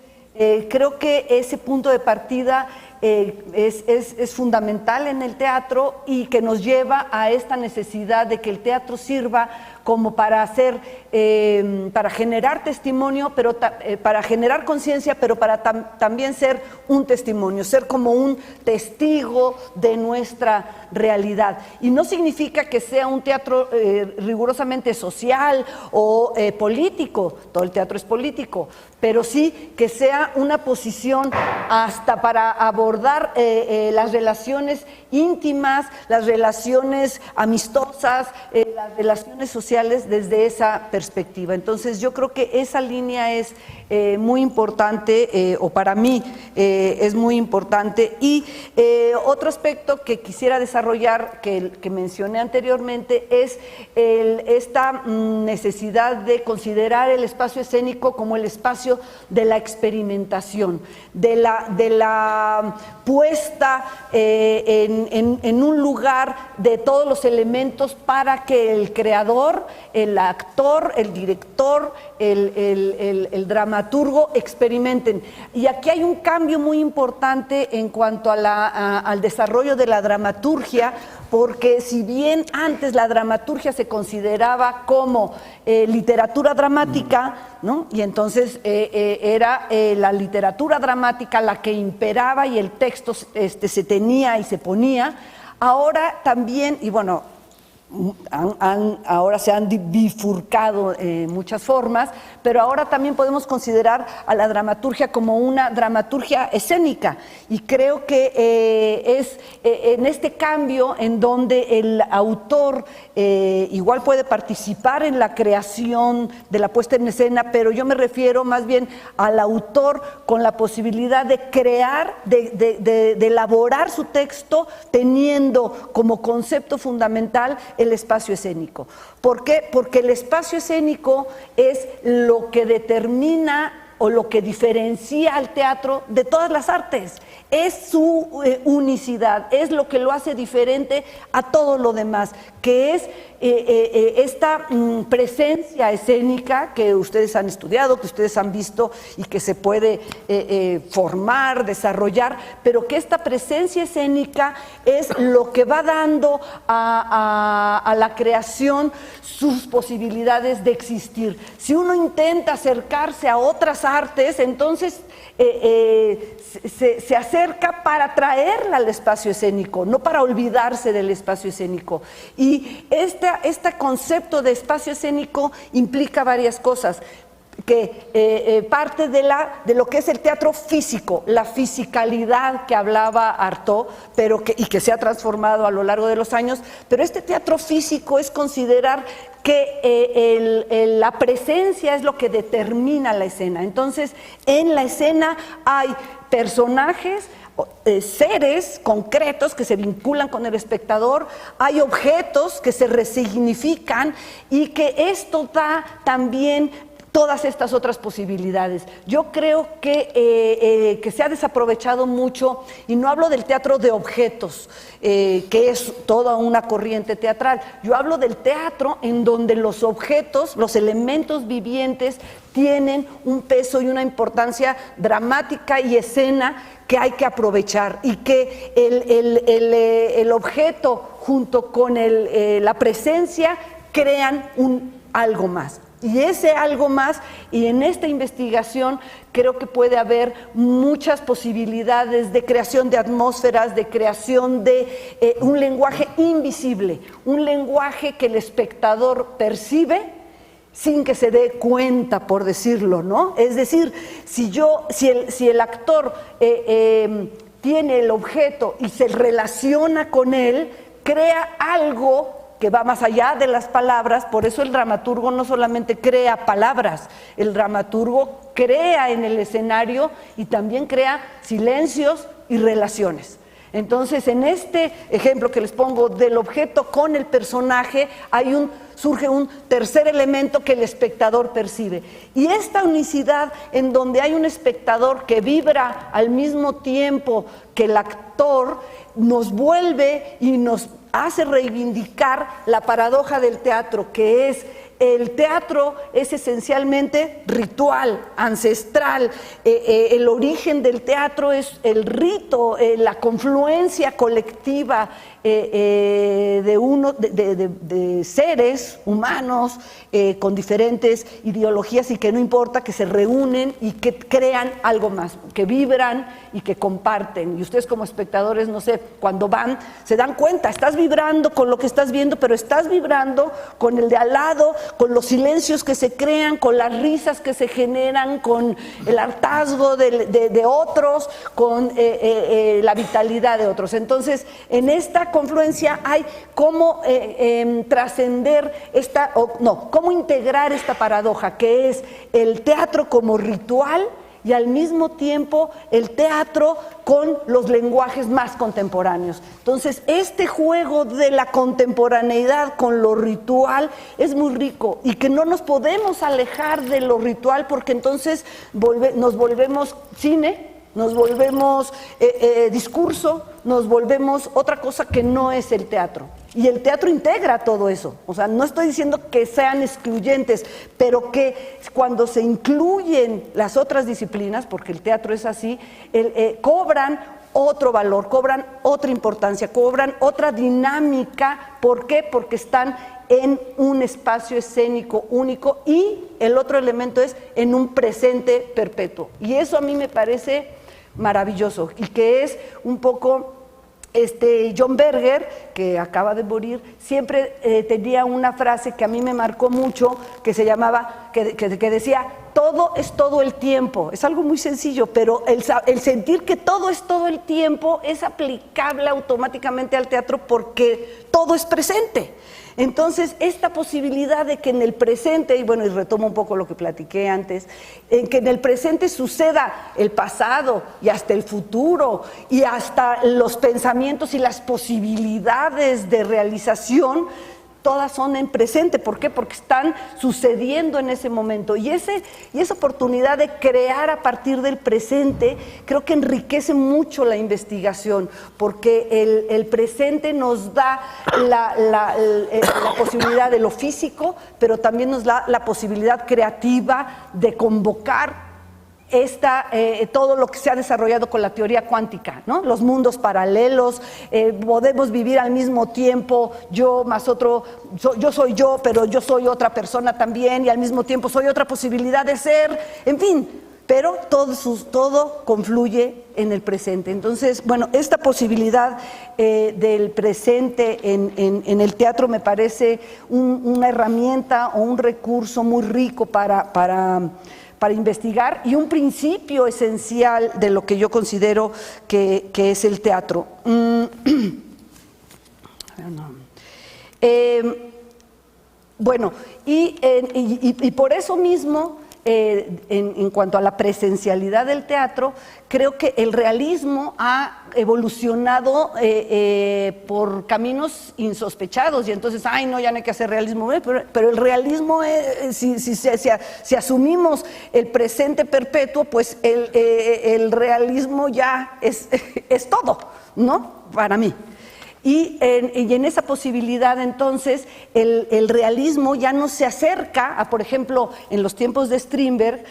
creo que ese punto de partida es fundamental en el teatro, y que nos lleva a esta necesidad de que el teatro sirva como para hacer, para generar testimonio, pero para generar conciencia, pero para también ser un testimonio, ser como un testigo de nuestra realidad. Y no significa que sea un teatro rigurosamente social o político, todo el teatro es político, pero sí que sea una posición hasta para abordar las relaciones íntimas, las relaciones amistosas, las relaciones sociales desde esa perspectiva. Entonces yo creo que esa línea es muy importante, o para mí es muy importante. Y otro aspecto que quisiera desarrollar, que mencioné anteriormente, es esta necesidad de considerar el espacio escénico como el espacio de la experimentación, de la puesta en un lugar de todos los elementos para que el creador, el actor, el director, el dramaturgo experimenten. Y aquí hay un cambio muy importante en cuanto al desarrollo de la dramaturgia, porque si bien antes la dramaturgia se consideraba como literatura dramática, ¿no? Y entonces era la literatura dramática la que imperaba y el texto se tenía y se ponía, ahora también, y bueno, ahora se han bifurcado muchas formas, pero ahora también podemos considerar a la dramaturgia como una dramaturgia escénica, y creo que es en este cambio en donde el autor igual puede participar en la creación de la puesta en escena, pero yo me refiero más bien al autor con la posibilidad de crear, de elaborar su texto teniendo como concepto fundamental el espacio escénico. ¿Por qué? Porque el espacio escénico es lo que determina o lo que diferencia al teatro de todas las artes. Es su unicidad, es lo que lo hace diferente a todo lo demás, que es esta presencia escénica que ustedes han estudiado, que ustedes han visto y que se puede formar, desarrollar, pero que esta presencia escénica es lo que va dando a la creación sus posibilidades de existir. Si uno intenta acercarse a otras artes, entonces se acerca para traerla al espacio escénico, no para olvidarse del espacio escénico. Y este concepto de espacio escénico implica varias cosas, que parte de lo que es el teatro físico, la fisicalidad que hablaba Artaud, y que se ha transformado a lo largo de los años, pero este teatro físico es considerar que la presencia es lo que determina la escena. Entonces, en la escena hay personajes, seres concretos que se vinculan con el espectador, hay objetos que se resignifican y que esto da también todas estas otras posibilidades. Yo creo que se ha desaprovechado mucho, y no hablo del teatro de objetos, que es toda una corriente teatral. Yo hablo del teatro en donde los objetos, los elementos vivientes, tienen un peso y una importancia dramática y escena que hay que aprovechar, y que el objeto junto con la presencia crean algo más. Y ese algo más, y en esta investigación creo que puede haber muchas posibilidades de creación de atmósferas, de creación de un lenguaje invisible, un lenguaje que el espectador percibe sin que se dé cuenta, por decirlo, ¿no? Es decir, si el actor tiene el objeto y se relaciona con él, crea algo que va más allá de las palabras. Por eso el dramaturgo no solamente crea palabras, el dramaturgo crea en el escenario y también crea silencios y relaciones. Entonces, en este ejemplo que les pongo del objeto con el personaje, surge un tercer elemento que el espectador percibe. Y esta unicidad en donde hay un espectador que vibra al mismo tiempo que el actor, nos vuelve y nos hace reivindicar la paradoja del teatro, que es: el teatro es esencialmente ritual, ancestral. El origen del teatro es el rito, la confluencia colectiva de seres humanos con diferentes ideologías, y que no importa, que se reúnen y que crean algo más, que vibran y que comparten. Y ustedes como espectadores, no sé, cuando van, se dan cuenta, estás vibrando con lo que estás viendo, pero estás vibrando con el de al lado, con los silencios que se crean, con las risas que se generan, con el hartazgo de otros, con la vitalidad de otros. Entonces, en esta confluencia hay cómo trascender cómo integrar esta paradoja, que es el teatro como ritual y al mismo tiempo el teatro con los lenguajes más contemporáneos. Entonces, este juego de la contemporaneidad con lo ritual es muy rico, y que no nos podemos alejar de lo ritual, porque entonces nos volvemos cine, nos volvemos discurso, nos volvemos otra cosa que no es el teatro. Y el teatro integra todo eso. O sea, no estoy diciendo que sean excluyentes, pero que cuando se incluyen las otras disciplinas, porque el teatro es así, cobran otro valor, cobran otra importancia, cobran otra dinámica. ¿Por qué? Porque están en un espacio escénico único, y el otro elemento es en un presente perpetuo. Y eso a mí me parece maravilloso, y que es un poco... John Berger, que acaba de morir, siempre tenía una frase que a mí me marcó mucho, que se llamaba, que decía: todo es todo el tiempo. Es algo muy sencillo, pero el sentir que todo es todo el tiempo es aplicable automáticamente al teatro, porque todo es presente. Entonces, esta posibilidad de que en el presente, y bueno, y retomo un poco lo que platiqué antes, en que en el presente suceda el pasado y hasta el futuro, y hasta los pensamientos y las posibilidades de realización, todas son en presente. ¿Por qué? Porque están sucediendo en ese momento. Y esa oportunidad de crear a partir del presente creo que enriquece mucho la investigación, porque el presente nos da la posibilidad de lo físico, pero también nos da la posibilidad creativa de convocar todo lo que se ha desarrollado con la teoría cuántica, ¿no? Los mundos paralelos, podemos vivir al mismo tiempo, yo más otro, yo soy yo, pero yo soy otra persona también, y al mismo tiempo soy otra posibilidad de ser, en fin, pero todo confluye en el presente. Entonces, bueno, esta posibilidad del presente en el teatro me parece una herramienta o un recurso muy rico para investigar, y un principio esencial de lo que yo considero que es el teatro. Bueno, y por eso mismo en cuanto a la presencialidad del teatro, creo que el realismo ha evolucionado por caminos insospechados y entonces, ay no, ya no hay que hacer realismo, pero el realismo, si asumimos el presente perpetuo, pues el realismo ya es todo, ¿no? Para mí. Y en esa posibilidad, entonces, el realismo ya no se acerca a, por ejemplo, en los tiempos de Strindberg,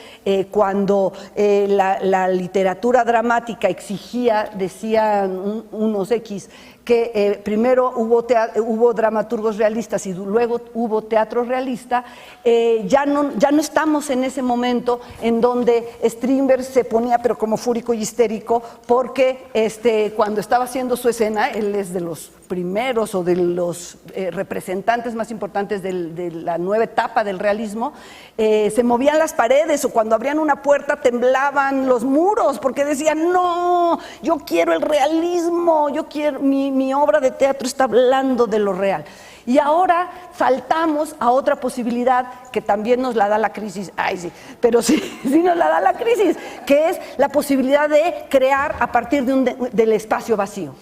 cuando la literatura dramática exigía, decían unos X, que primero hubo dramaturgos realistas y luego hubo teatro realista, ya no estamos en ese momento en donde Strindberg se ponía pero como fúrico y histérico porque cuando estaba haciendo su escena, él es de los primeros o de los representantes más importantes de la nueva etapa del realismo, se movían las paredes o cuando abrían una puerta temblaban los muros porque decían, no, yo quiero el realismo, yo quiero, mi obra de teatro está hablando de lo real. Y ahora saltamos a otra posibilidad que también nos la da la crisis, ay sí, pero sí nos la da la crisis, que es la posibilidad de crear a partir del espacio vacío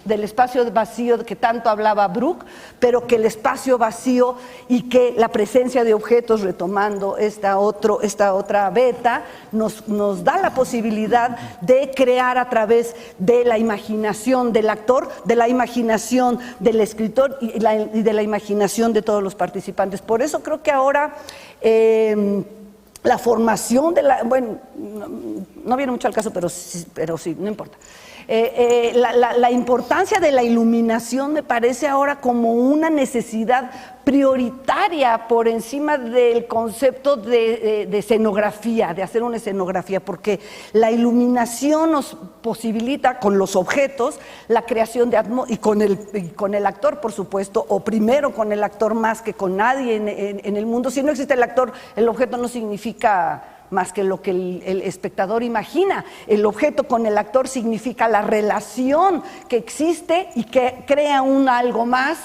que tanto hablaba Bruch, pero que el espacio vacío y que la presencia de objetos, retomando esta otra beta, nos da la posibilidad de crear a través de la imaginación del actor, de la imaginación del escritor y de la imaginación de todos los participantes. Por eso creo que ahora la formación bueno, no viene mucho al caso, pero sí, no importa. La importancia de la iluminación me parece ahora como una necesidad prioritaria por encima del concepto de escenografía, de hacer una escenografía, porque la iluminación nos posibilita con los objetos la creación de atmósfera y con el actor, por supuesto, o primero con el actor más que con nadie en el mundo. Si no existe el actor, el objeto no significa más que lo que el espectador imagina. El objeto con el actor significa la relación que existe y que crea algo más,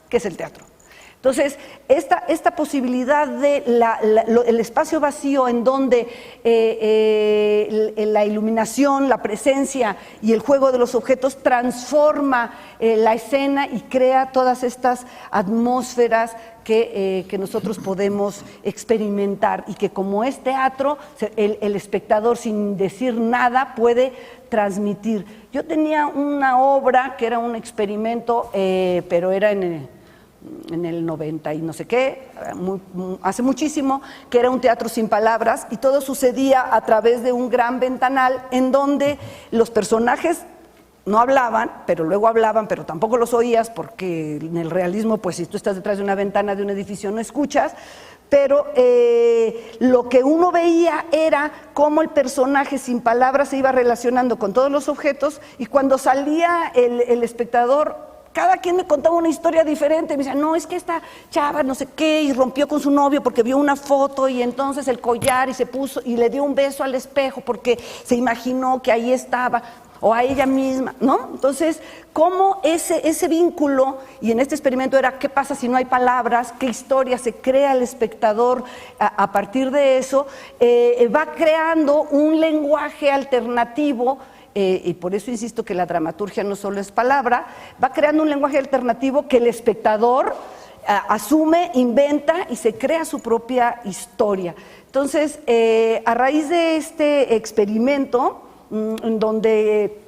que es el teatro. Entonces, esta posibilidad de el espacio vacío en donde la iluminación, la presencia y el juego de los objetos transforma la escena y crea todas estas atmósferas que nosotros podemos experimentar y que como es teatro, el espectador sin decir nada puede transmitir. Yo tenía una obra que era un experimento, pero era en el 90 y no sé qué, hace muchísimo, que era un teatro sin palabras y todo sucedía a través de un gran ventanal en donde los personajes no hablaban, pero luego hablaban, pero tampoco los oías porque en el realismo, pues si tú estás detrás de una ventana de un edificio no escuchas, pero lo que uno veía era cómo el personaje sin palabras se iba relacionando con todos los objetos y cuando salía el espectador, cada quien me contaba una historia diferente. Me decía, no, es que esta chava no sé qué, y rompió con su novio porque vio una foto y entonces el collar y se puso y le dio un beso al espejo porque se imaginó que ahí estaba, o a ella misma, ¿no? Entonces, cómo ese vínculo, y en este experimento era qué pasa si no hay palabras, qué historia se crea el espectador a partir de eso, va creando un lenguaje alternativo. Y por eso insisto que la dramaturgia no solo es palabra, va creando un lenguaje alternativo que el espectador asume, inventa y se crea su propia historia. Entonces, a raíz de este experimento, en donde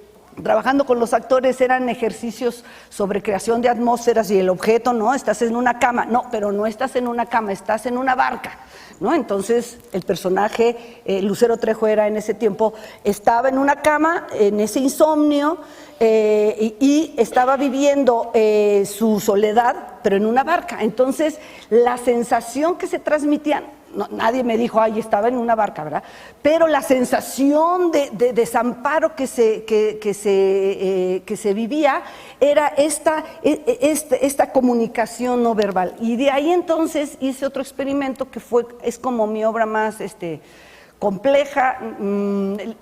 trabajando con los actores eran ejercicios sobre creación de atmósferas y el objeto, no, estás en una cama, no, pero no estás en una cama, estás en una barca, ¿no? Entonces el personaje, Lucero Trejo era en ese tiempo, estaba en una cama, en ese insomnio, y estaba viviendo su soledad, pero en una barca. Entonces la sensación que se transmitían, no, nadie me dijo, ay, estaba en una barca, ¿verdad? Pero la sensación de desamparo que se vivía era esta comunicación no verbal. Y de ahí entonces hice otro experimento que es como mi obra más compleja.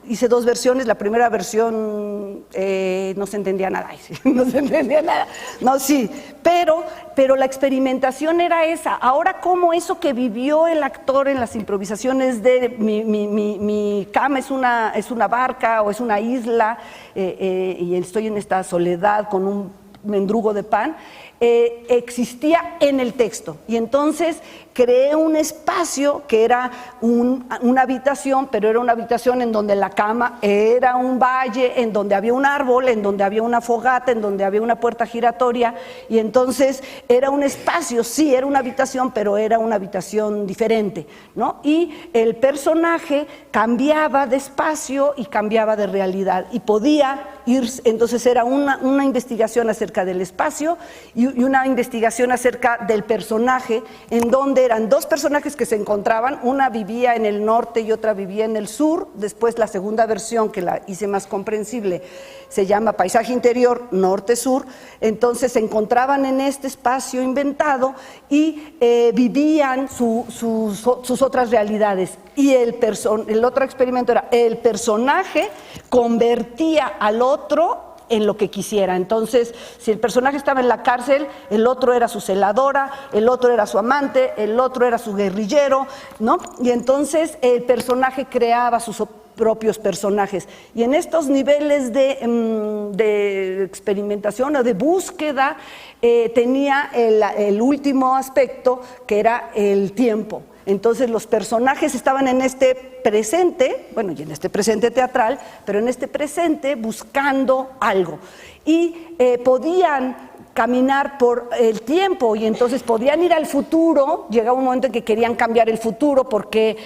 Hice 2 versiones. La primera versión no se entendía nada. No se entendía nada. No, sí. Pero la experimentación era esa. Ahora, como eso que vivió el actor en las improvisaciones de mi cama es una barca o es una isla y estoy en esta soledad con un mendrugo de pan, existía en el texto. Y entonces creé un espacio que era una habitación, pero era una habitación en donde la cama era un valle, en donde había un árbol, en donde había una fogata, en donde había una puerta giratoria, y entonces era un espacio, sí, era una habitación, pero era una habitación diferente, ¿no? Y el personaje cambiaba de espacio y cambiaba de realidad, y podía ir, entonces era una investigación acerca del espacio y una investigación acerca del personaje, en donde eran 2 personajes que se encontraban, una vivía en el norte y otra vivía en el sur. Después la segunda versión, que la hice más comprensible, se llama Paisaje Interior Norte-Sur. Entonces se encontraban en este espacio inventado y vivían sus otras realidades. Y el otro experimento era, el personaje convertía al otro en lo que quisiera. Entonces, si el personaje estaba en la cárcel, el otro era su celadora, el otro era su amante, el otro era su guerrillero, ¿no? Y entonces el personaje creaba sus propios personajes. Y en estos niveles de experimentación o de búsqueda tenía el último aspecto, que era el tiempo. Entonces los personajes estaban en este presente, bueno, y en este presente teatral, pero en este presente buscando algo. Y podían caminar por el tiempo y entonces podían ir al futuro. Llegaba un momento en que querían cambiar el futuro porque,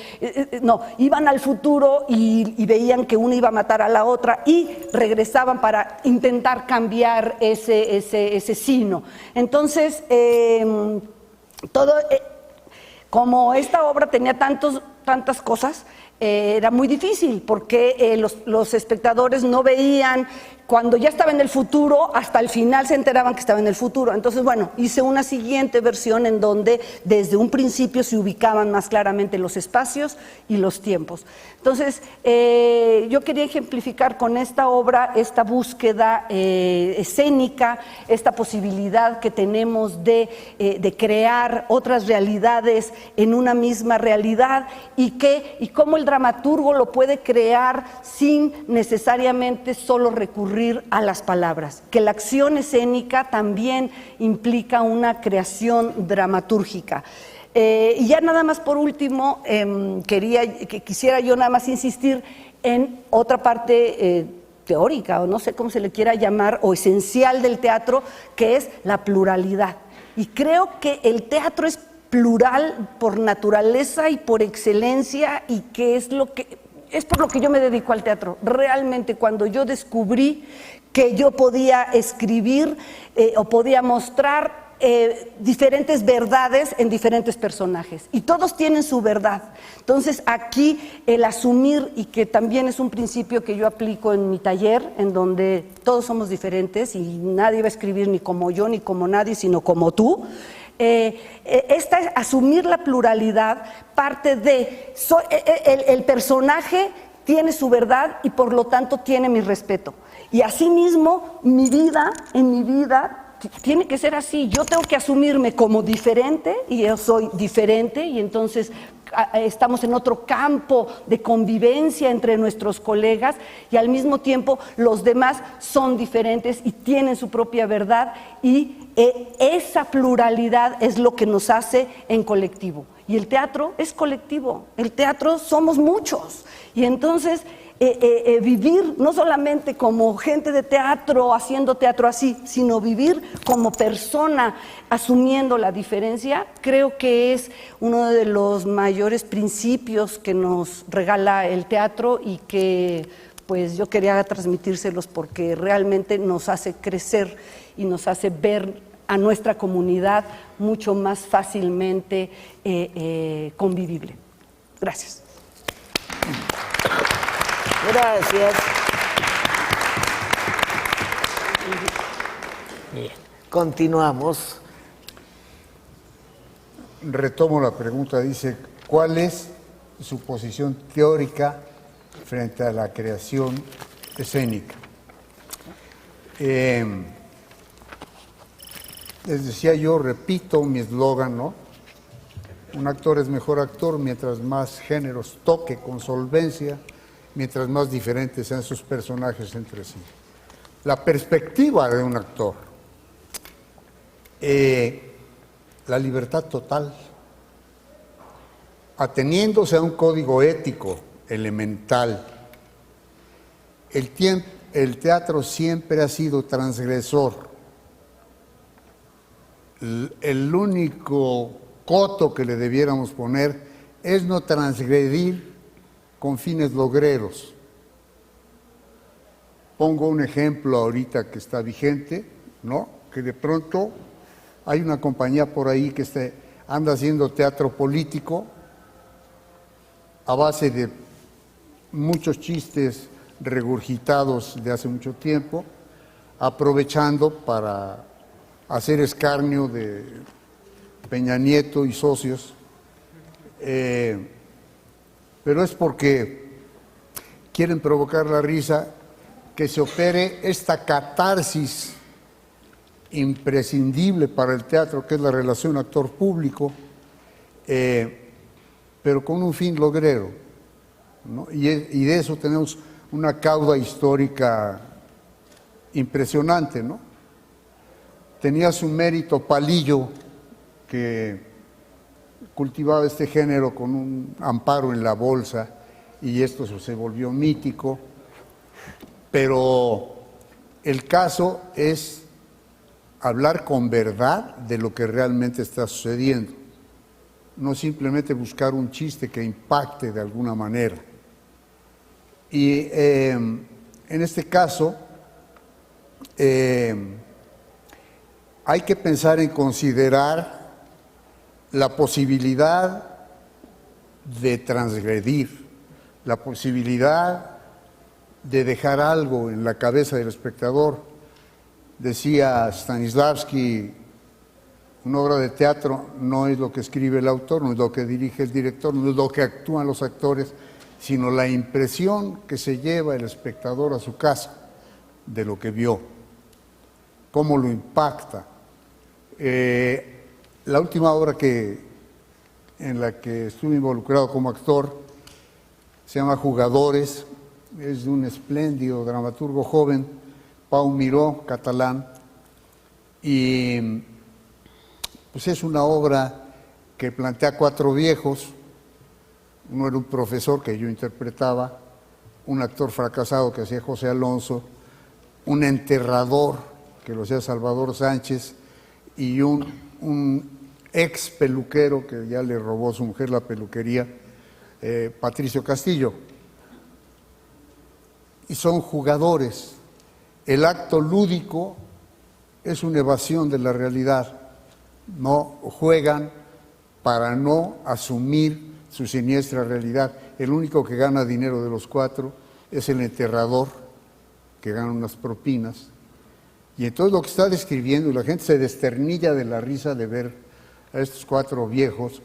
iban al futuro y veían que una iba a matar a la otra y regresaban para intentar cambiar ese sino. Entonces, como esta obra tenía tantas cosas, era muy difícil porque los espectadores no veían cuando ya estaba en el futuro, hasta el final se enteraban que estaba en el futuro. Entonces, bueno, hice una siguiente versión en donde desde un principio se ubicaban más claramente los espacios y los tiempos. Entonces, yo quería ejemplificar con esta obra esta búsqueda escénica, esta posibilidad que tenemos de crear otras realidades en una misma realidad y cómo el dramaturgo lo puede crear sin necesariamente solo recurrir a las palabras, que la acción escénica también implica una creación dramatúrgica. Y ya nada más por último, quisiera yo nada más insistir en otra parte teórica, o no sé cómo se le quiera llamar, o esencial del teatro, que es la pluralidad. Y creo que el teatro es plural por naturaleza y por excelencia, y que es por lo que yo me dedico al teatro. Realmente, cuando yo descubrí que yo podía escribir o podía mostrar diferentes verdades en diferentes personajes, y todos tienen su verdad. Entonces, aquí el asumir, y que también es un principio que yo aplico en mi taller, en donde todos somos diferentes y nadie va a escribir ni como yo ni como nadie, sino como tú. Asumir la pluralidad parte de el personaje tiene su verdad y por lo tanto tiene mi respeto, y asimismo en mi vida tiene que ser así. Yo tengo que asumirme como diferente y yo soy diferente, y entonces estamos en otro campo de convivencia entre nuestros colegas, y al mismo tiempo los demás son diferentes y tienen su propia verdad, y esa pluralidad es lo que nos hace en colectivo. Y el teatro es colectivo, el teatro somos muchos, y entonces vivir no solamente como gente de teatro haciendo teatro así, sino vivir como persona asumiendo la diferencia, creo que es uno de los mayores principios que nos regala el teatro, y que pues yo quería transmitírselos porque realmente nos hace crecer y nos hace ver a nuestra comunidad mucho más fácilmente convivible. Gracias. Gracias. Continuamos. Retomo la pregunta, dice, ¿cuál es su posición teórica frente a la creación escénica. Les decía yo, repito mi eslogan, ¿no? Un actor es mejor actor mientras más géneros toque con solvencia, mientras más diferentes sean sus personajes entre sí. La perspectiva de un actor, la libertad total, ateniéndose a un código ético elemental. El teatro siempre ha sido transgresor. El único coto que le debiéramos poner es no transgredir con fines logreros. Pongo un ejemplo ahorita que está vigente, ¿no? Que de pronto hay una compañía por ahí que anda haciendo teatro político a base de muchos chistes regurgitados de hace mucho tiempo, aprovechando para hacer escarnio de Peña Nieto y socios, pero es porque quieren provocar la risa, que se opere esta catarsis imprescindible para el teatro, que es la relación actor-público, pero con un fin logrero, ¿no? Y de eso tenemos una cauda histórica impresionante, ¿no? Tenía su mérito Palillo, que cultivaba este género con un amparo en la bolsa, y esto se volvió mítico, pero el caso es hablar con verdad de lo que realmente está sucediendo, no simplemente buscar un chiste que impacte de alguna manera. Y en este caso hay que pensar en considerar la posibilidad de transgredir, la posibilidad de dejar algo en la cabeza del espectador. Decía Stanislavski, una obra de teatro no es lo que escribe el autor, no es lo que dirige el director, no es lo que actúan los actores, sino la impresión que se lleva el espectador a su casa de lo que vio, cómo lo impacta. La última obra en la que estuve involucrado como actor se llama Jugadores, es de un espléndido dramaturgo joven, Pau Miró, catalán, y pues es una obra que plantea 4 viejos. Uno era un profesor que yo interpretaba, un actor fracasado que hacía José Alonso, un enterrador que lo hacía Salvador Sánchez, y un ex peluquero que ya le robó a su mujer la peluquería, Patricio Castillo. Y son jugadores. El acto lúdico es una evasión de la realidad. No juegan para no asumir su siniestra realidad. El único que gana dinero de los 4 es el enterrador, que gana unas propinas. Y entonces lo que está describiendo, y la gente se desternilla de la risa de ver a estos 4 viejos,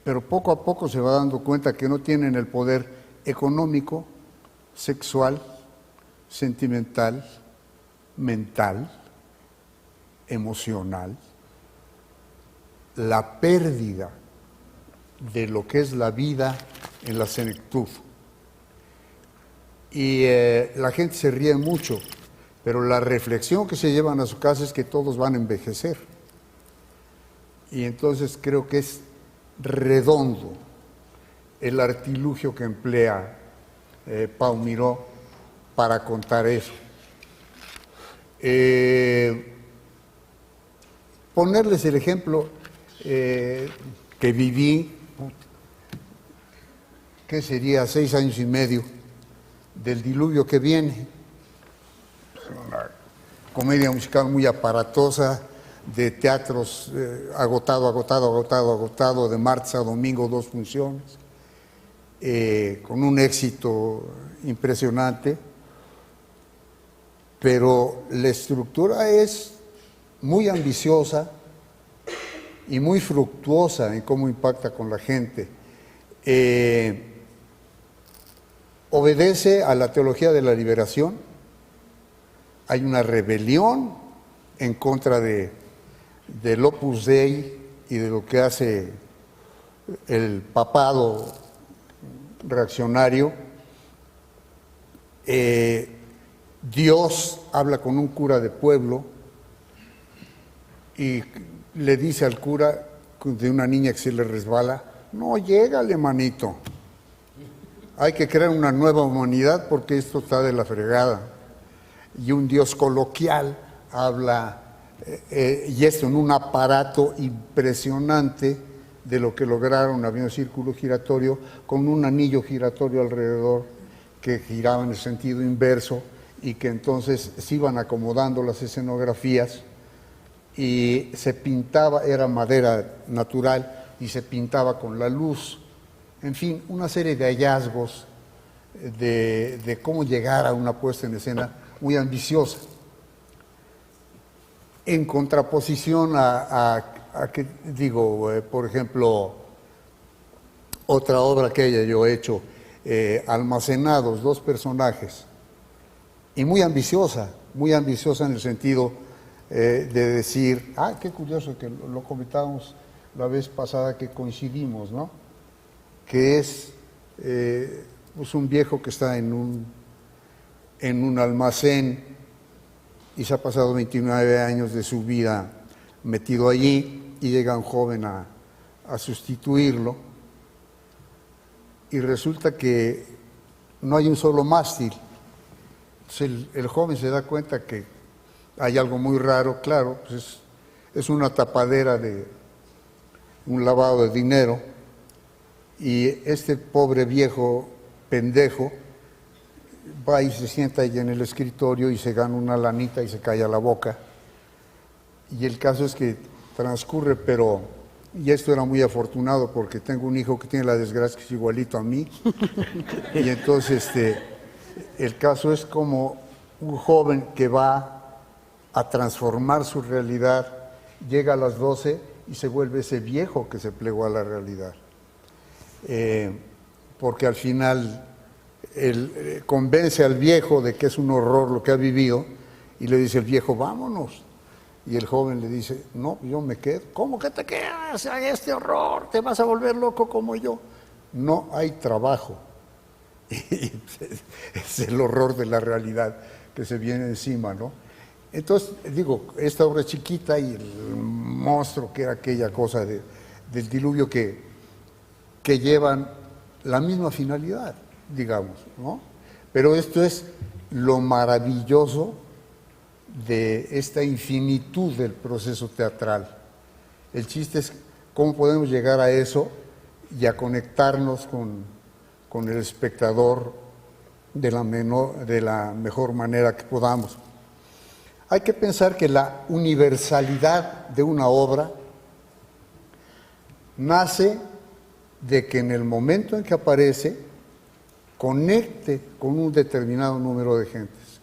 pero poco a poco se va dando cuenta que no tienen el poder económico, sexual, sentimental, mental, emocional, la pérdida de lo que es la vida en la senectud. Y la gente se ríe mucho, pero la reflexión que se llevan a su casa es que todos van a envejecer. Y entonces creo que es redondo el artilugio que emplea Pau Miró para contar eso. Ponerles el ejemplo que viví, que sería 6 años y medio, del diluvio que viene. Una comedia musical muy aparatosa, de teatros agotado, de martes a domingo 2 funciones, con un éxito impresionante, pero la estructura es muy ambiciosa, y muy fructuosa en cómo impacta con la gente. Obedece a la teología de la liberación. Hay una rebelión en contra del Opus Dei y de lo que hace el papado reaccionario. Dios habla con un cura de pueblo y le dice al cura de una niña que se le resbala: no, llégale, manito. Hay que crear una nueva humanidad porque esto está de la fregada. Y un Dios coloquial habla, y esto en un aparato impresionante de lo que lograron. Había un círculo giratorio con un anillo giratorio alrededor que giraba en el sentido inverso y que entonces se iban acomodando las escenografías y se pintaba, era madera natural y se pintaba con la luz. En fin, una serie de hallazgos de cómo llegar a una puesta en escena muy ambiciosa. En contraposición a que digo, por ejemplo, otra obra que yo he hecho, Almacenados, 2 personajes, y muy ambiciosa en el sentido de decir, qué curioso que lo comentábamos la vez pasada que coincidimos, ¿no? Que es pues un viejo que está en un almacén y se ha pasado 29 años de su vida metido allí y llega un joven a sustituirlo y resulta que no hay un solo mástil. Entonces el joven se da cuenta que hay algo muy raro, claro, pues es una tapadera de un lavado de dinero y este pobre viejo pendejo va y se sienta ahí en el escritorio y se gana una lanita y se calla la boca. Y el caso es que transcurre, y esto era muy afortunado porque tengo un hijo que tiene la desgracia que es igualito a mí, y entonces el caso es como un joven que va a transformar su realidad, llega a las 12 y se vuelve ese viejo que se plegó a la realidad. Porque al final él convence al viejo de que es un horror lo que ha vivido y le dice el viejo, vámonos. Y el joven le dice, no, yo me quedo. ¿Cómo que te quedas a este horror? ¿Te vas a volver loco como yo? No hay trabajo. Y es el horror de la realidad que se viene encima, ¿no? Entonces, digo, esta obra chiquita y el monstruo que era aquella cosa del diluvio que llevan la misma finalidad, digamos, ¿no? Pero esto es lo maravilloso de esta infinitud del proceso teatral. El chiste es cómo podemos llegar a eso y a conectarnos con el espectador de la mejor manera que podamos. Hay que pensar que la universalidad de una obra nace de que en el momento en que aparece conecte con un determinado número de gentes.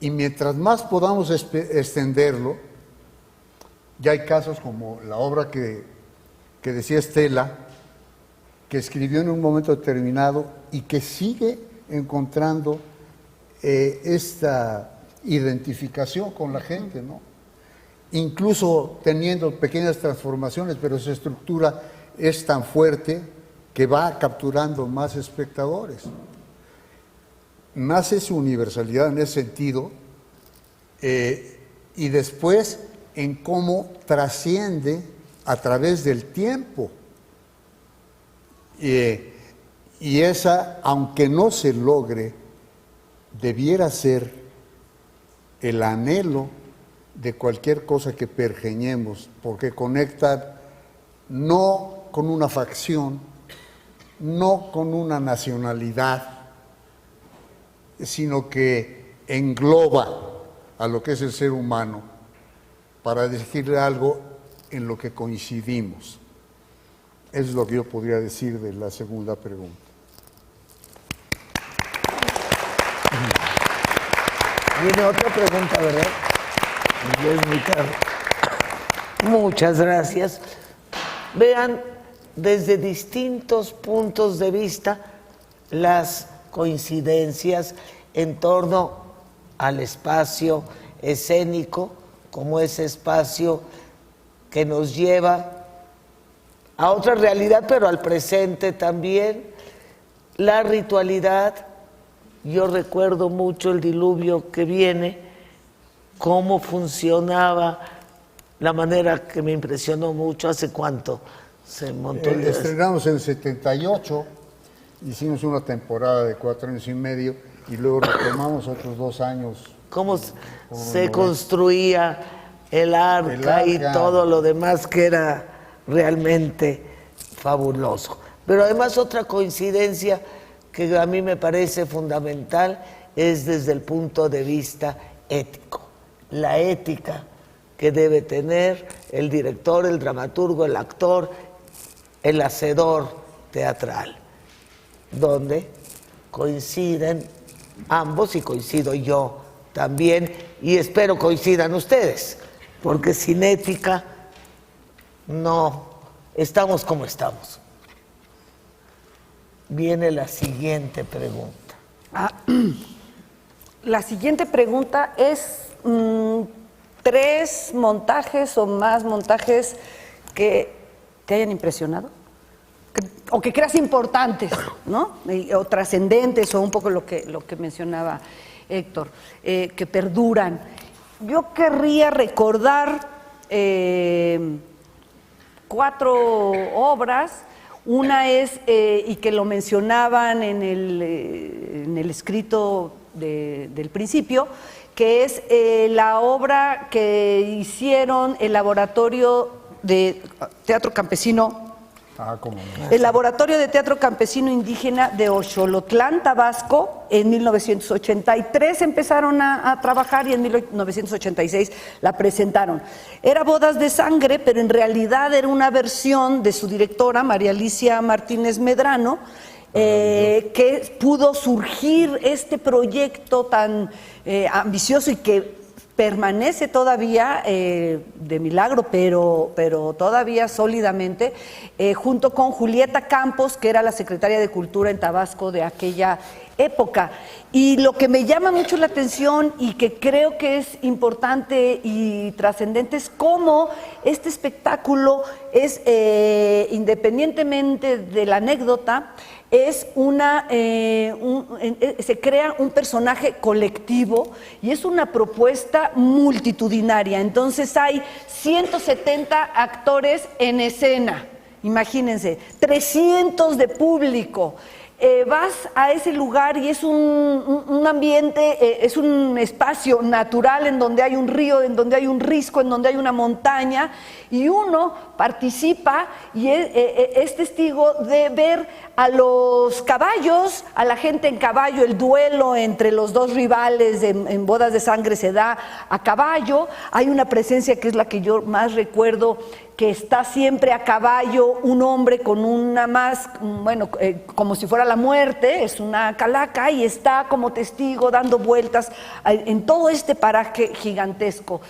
Y mientras más podamos extenderlo, ya hay casos como la obra que decía Estela, que escribió en un momento determinado y que sigue encontrando esta identificación con la gente, ¿no? Incluso teniendo pequeñas transformaciones, pero su estructura es tan fuerte que va capturando más espectadores. Nace su universalidad en ese sentido y después en cómo trasciende a través del tiempo. Y esa, aunque no se logre, debiera ser el anhelo de cualquier cosa que pergeñemos, porque conecta no con una facción, no con una nacionalidad, sino que engloba a lo que es el ser humano para decirle algo en lo que coincidimos. Eso es lo que yo podría decir de la segunda pregunta. Viene otra pregunta, ¿verdad? Ya es muy tarde. Muchas gracias. Vean desde distintos puntos de vista las coincidencias en torno al espacio escénico como ese espacio que nos lleva a otra realidad, pero al presente también. La ritualidad, yo recuerdo mucho el diluvio que viene, cómo funcionaba, la manera que me impresionó mucho. ¿Hace cuánto se montó el Estrenamos en el 78, hicimos una temporada de 4 años y medio y luego retomamos otros 2 años. ¿Cómo se construía el arca y todo lo demás, que era realmente fabuloso? Pero además otra coincidencia que a mí me parece fundamental es desde el punto de vista ético. La ética que debe tener el director, el dramaturgo, el actor, el hacedor teatral, donde coinciden ambos, y coincido yo también, y espero coincidan ustedes, porque sin ética no estamos como estamos. Viene la siguiente pregunta. La siguiente pregunta es 3 montajes o más montajes que te hayan impresionado o que creas importantes, ¿no? O trascendentes, o un poco lo que mencionaba Héctor, que perduran. Yo querría recordar 4 obras. Una es, y que lo mencionaban en el escrito del principio, que es la obra que hicieron el Laboratorio de Teatro Campesino. El Laboratorio de Teatro Campesino Indígena de Oxolotlán, Tabasco. En 1983 empezaron a trabajar y en 1986 la presentaron. Era Bodas de Sangre, pero en realidad era una versión de su directora, María Alicia Martínez Medrano, que pudo surgir este proyecto tan ambicioso y que permanece todavía de milagro, pero todavía sólidamente, junto con Julieta Campos, que era la secretaria de Cultura en Tabasco de aquella época. Y lo que me llama mucho la atención y que creo que es importante y trascendente es cómo este espectáculo es, independientemente de la anécdota, es se crea un personaje colectivo y es una propuesta multitudinaria. Entonces hay 170 actores en escena, imagínense, 300 de público. Vas a ese lugar y es un ambiente, es un espacio natural en donde hay un río, en donde hay un risco, en donde hay una montaña, y uno participa y es testigo de ver a los caballos, a la gente en caballo. El duelo entre los 2 rivales en Bodas de Sangre se da a caballo. Hay una presencia que es la que yo más recuerdo, que está siempre a caballo, un hombre con una máscara, bueno, como si fuera la muerte, es una calaca, y está como testigo dando vueltas en todo este paraje gigantesco.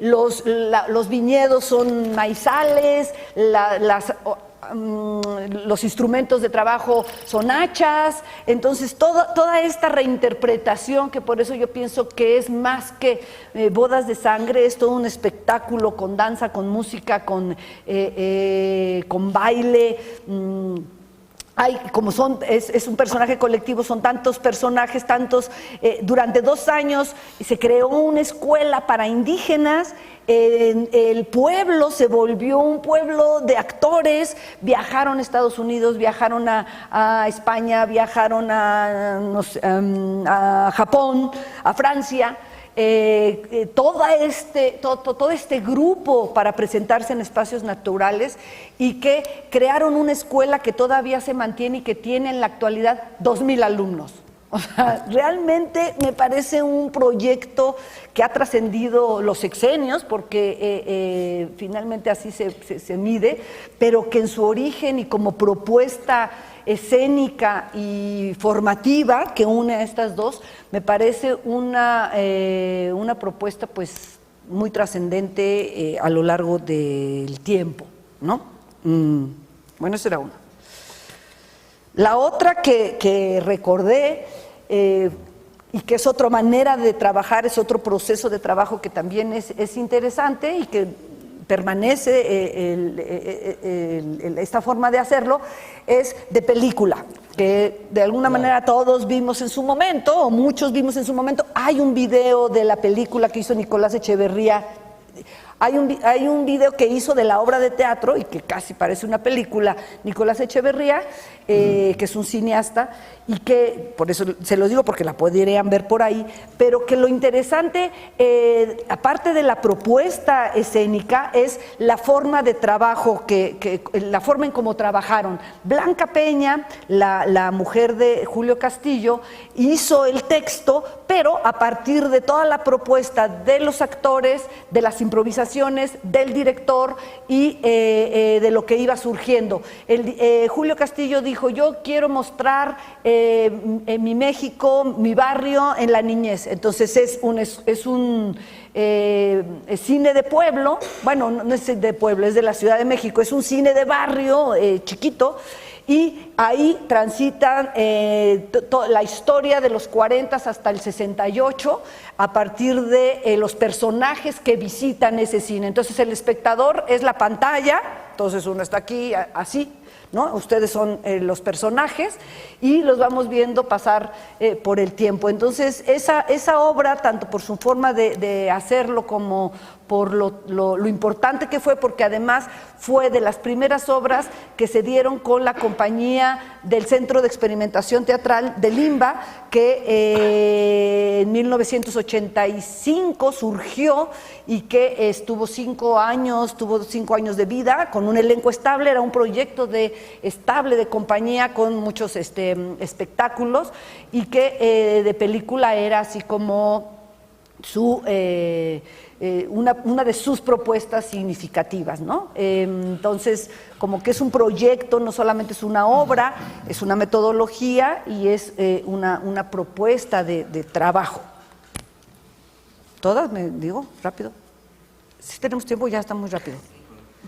Los viñedos son maizales, los instrumentos de trabajo son hachas. Entonces toda esta reinterpretación, que por eso yo pienso que es más que Bodas de Sangre, es todo un espectáculo con danza, con música, con baile. Es un personaje colectivo, son tantos personajes, durante 2 años se creó una escuela para indígenas. El pueblo se volvió un pueblo de actores, viajaron a Estados Unidos, viajaron a España, viajaron a Japón, a Francia. Todo este grupo para presentarse en espacios naturales, y que crearon una escuela que todavía se mantiene y que tiene en la actualidad 2,000 alumnos. O sea, realmente me parece un proyecto que ha trascendido los sexenios, porque finalmente así se mide, pero que en su origen y como propuesta escénica y formativa que une a estas dos, me parece una propuesta pues muy trascendente a lo largo del tiempo, ¿no? Bueno, esa era una. La otra que recordé, y que es otra manera de trabajar, es otro proceso de trabajo que también es interesante y que permanece esta forma de hacerlo, es de película, que de alguna manera todos vimos en su momento, o muchos vimos en su momento. Hay un video de la película que hizo Nicolás Echeverría. Hay un video que hizo de la obra de teatro y que casi parece una película, Nicolás Echeverría, que es un cineasta, y que, por eso se lo digo porque la podrían ver por ahí, pero que lo interesante, aparte de la propuesta escénica, es la forma de trabajo, la forma en cómo trabajaron. Blanca Peña, la mujer de Julio Castillo, hizo el texto, pero a partir de toda la propuesta de los actores, de las improvisaciones, del director y de lo que iba surgiendo. Julio Castillo dijo: yo quiero mostrar en mi México, mi barrio, en la niñez. Entonces es un cine de pueblo, bueno, no es de pueblo, es de la Ciudad de México, es un cine de barrio chiquito, y ahí transitan la historia de los 40 hasta el 68 a partir de los personajes que visitan ese cine. Entonces el espectador es la pantalla, entonces uno está aquí así, ¿no? Ustedes son los personajes y los vamos viendo pasar por el tiempo. Entonces esa obra, tanto por su forma de hacerlo como por lo importante que fue, porque además fue de las primeras obras que se dieron con la compañía del Centro de Experimentación Teatral de Limba, que en 1985 surgió y que tuvo 5 años de vida, con un elenco estable. Era un proyecto estable de compañía con muchos espectáculos, y que de película era así como una de sus propuestas significativas, ¿no? Entonces, como que es un proyecto, no solamente es una obra, es una metodología y es una propuesta de trabajo. ¿Todas? ¿Me digo? ¿Rápido? Si tenemos tiempo, ya está muy rápido.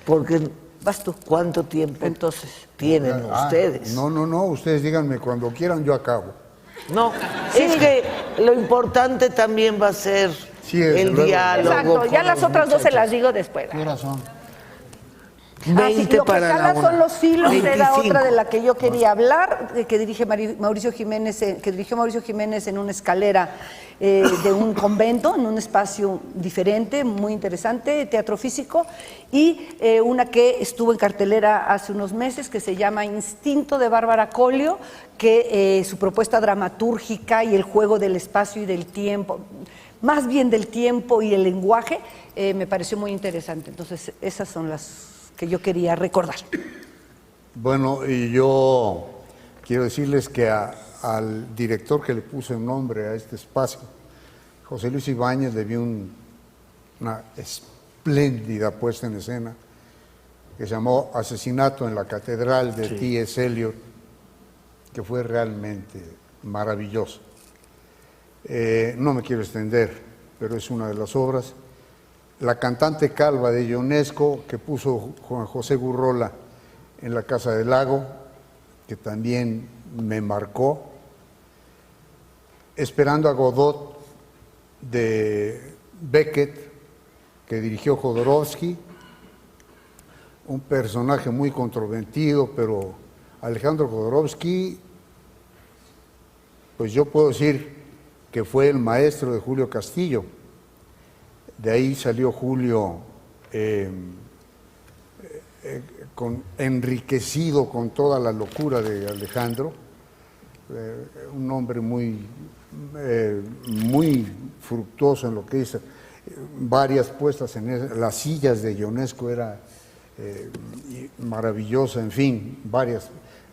Porque vas tú. ¿Cuánto tiempo entonces tienen ustedes? No, ustedes díganme cuando quieran, yo acabo. No, es que lo importante también va a ser el diálogo. Exacto, ya las otras dos se las digo después. Qué razón. 20 lo para que la jala una. son los filos, 25. era otra de la que yo quería hablar, que dirigió Mauricio Jiménez en una escalera de un convento, en un espacio diferente, muy interesante, teatro físico, y una que estuvo en cartelera hace unos meses, que se llama Instinto, de Bárbara Collio, que su propuesta dramatúrgica y el juego del espacio y del tiempo, más bien del tiempo y el lenguaje, me pareció muy interesante. Entonces, esas son las que yo quería recordar. Bueno, y yo quiero decirles que al director que le puso el nombre a este espacio, José Luis Ibáñez, le dio una espléndida puesta en escena que se llamó Asesinato en la Catedral, de T.S. Eliot, que fue realmente maravilloso. No me quiero extender, pero es una de las obras. La cantante calva de Ionesco, que puso Juan José Gurrola en La Casa del Lago, que también me marcó. Esperando a Godot, de Beckett, que dirigió Jodorowsky, un personaje muy controvertido, pero Alejandro Jodorowsky, pues yo puedo decir que fue el maestro de Julio Castillo. De ahí salió Julio enriquecido con toda la locura de Alejandro, un hombre muy fructuoso en lo que hizo, varias puestas en las sillas de Ionesco, era maravillosa, en fin, varias.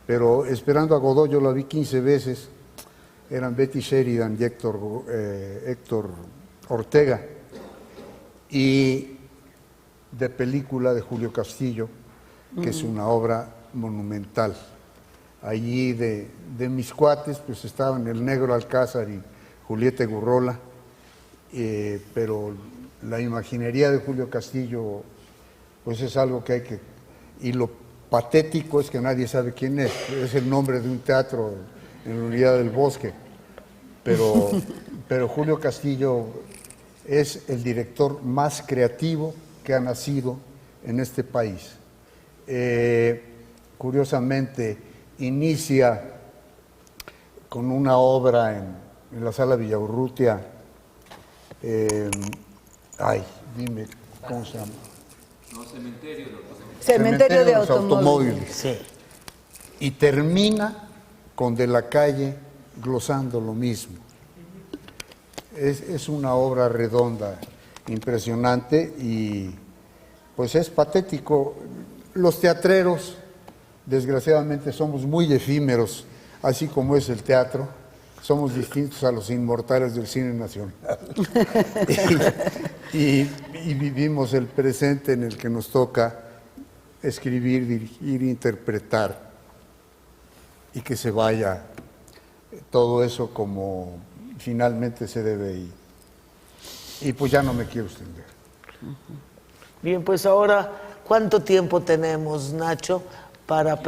Pero Esperando a Godot yo la vi 15 veces, eran Betty Sheridan y Héctor Ortega. Y de película de Julio Castillo, que es una obra monumental. Allí de mis cuates, pues estaban el Negro Alcázar y Julieta Gurrola, pero la imaginería de Julio Castillo, pues es algo que hay que... Y lo patético es que nadie sabe quién es el nombre de un teatro en la Unidad del Bosque, pero Julio Castillo es el director más creativo que ha nacido en este país. Curiosamente, inicia con una obra en la Sala Villaurrutia, dime, ¿cómo se llama? No, Cementerio Cementerio de los Automóviles. Sí. Y termina con De la Calle glosando lo mismo. Es una obra redonda, impresionante, y pues es patético. Los teatreros, desgraciadamente, somos muy efímeros, así como es el teatro. Somos distintos a los inmortales del cine nacional. y vivimos el presente en el que nos toca escribir, dirigir, interpretar, y que se vaya todo eso como finalmente se debe ir. Y pues ya no me quiero extender. Bien, pues ahora, ¿cuánto tiempo tenemos, Nacho, para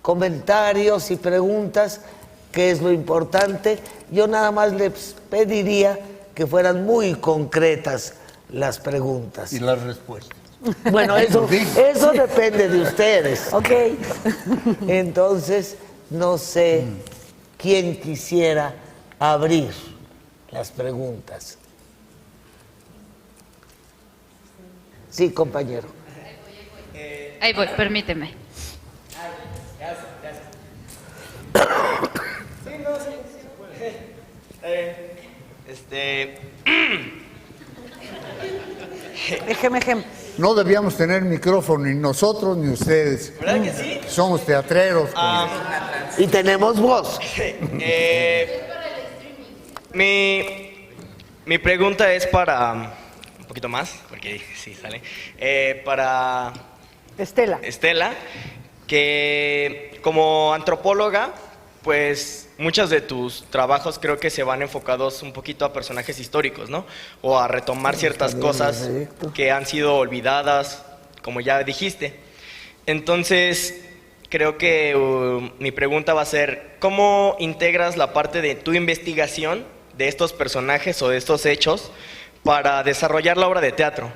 comentarios y preguntas, que es lo importante? Yo nada más les pediría que fueran muy concretas las preguntas. Y las respuestas. Bueno, eso depende de ustedes. Ok. Entonces, no sé quién quisiera abrir las preguntas. Sí, compañero. Ahí voy, permíteme. Ejem. No debíamos tener micrófono, ni nosotros ni ustedes. ¿Verdad que sí? Somos teatreros. Y tenemos voz. Mi pregunta es para... un poquito más, porque sí sale. Para Estela, que como antropóloga, pues muchos de tus trabajos creo que se van enfocados un poquito a personajes históricos, ¿no? O a retomar ciertas cosas que han sido olvidadas, como ya dijiste. Entonces, creo que mi pregunta va a ser, ¿cómo integras la parte de tu investigación de estos personajes o de estos hechos para desarrollar la obra de teatro?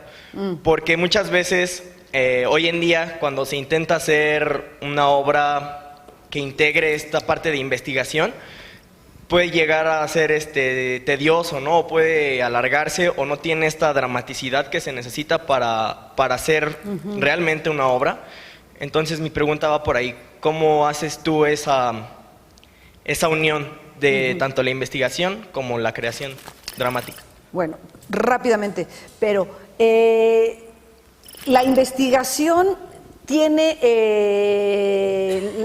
Porque muchas veces, hoy en día, cuando se intenta hacer una obra que integre esta parte de investigación, puede llegar a ser tedioso, ¿no? O puede alargarse, o no tiene esta dramaticidad que se necesita para hacer realmente una obra. Entonces mi pregunta va por ahí, ¿cómo haces tú esa unión de tanto la investigación como la creación dramática? Bueno, rápidamente, pero la investigación tiene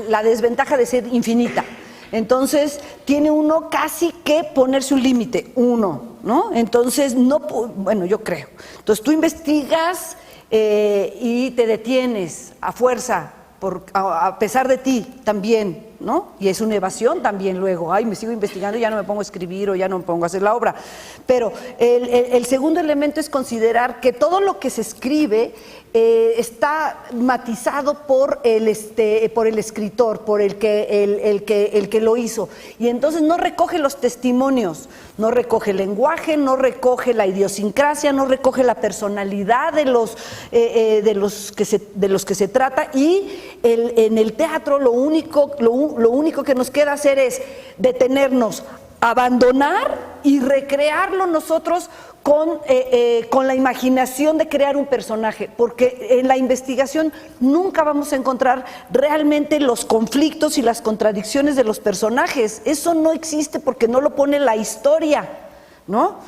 la desventaja de ser infinita. Entonces, tiene uno casi que ponerse un límite, ¿no? Entonces, bueno, yo creo. Entonces, tú investigas y te detienes a fuerza, a pesar de ti también, ¿no? Y es una evasión también luego. Me sigo investigando y ya no me pongo a escribir o ya no me pongo a hacer la obra. Pero el segundo elemento es considerar que todo lo que se escribe está matizado por el escritor, por el que lo hizo. Y entonces no recoge los testimonios, no recoge el lenguaje, no recoge la idiosincrasia, no recoge la personalidad de los que se trata. Y en el teatro lo único que nos queda hacer es detenernos, abandonar y recrearlo nosotros con la imaginación de crear un personaje, porque en la investigación nunca vamos a encontrar realmente los conflictos y las contradicciones de los personajes. Eso no existe porque no lo pone la historia, ¿no?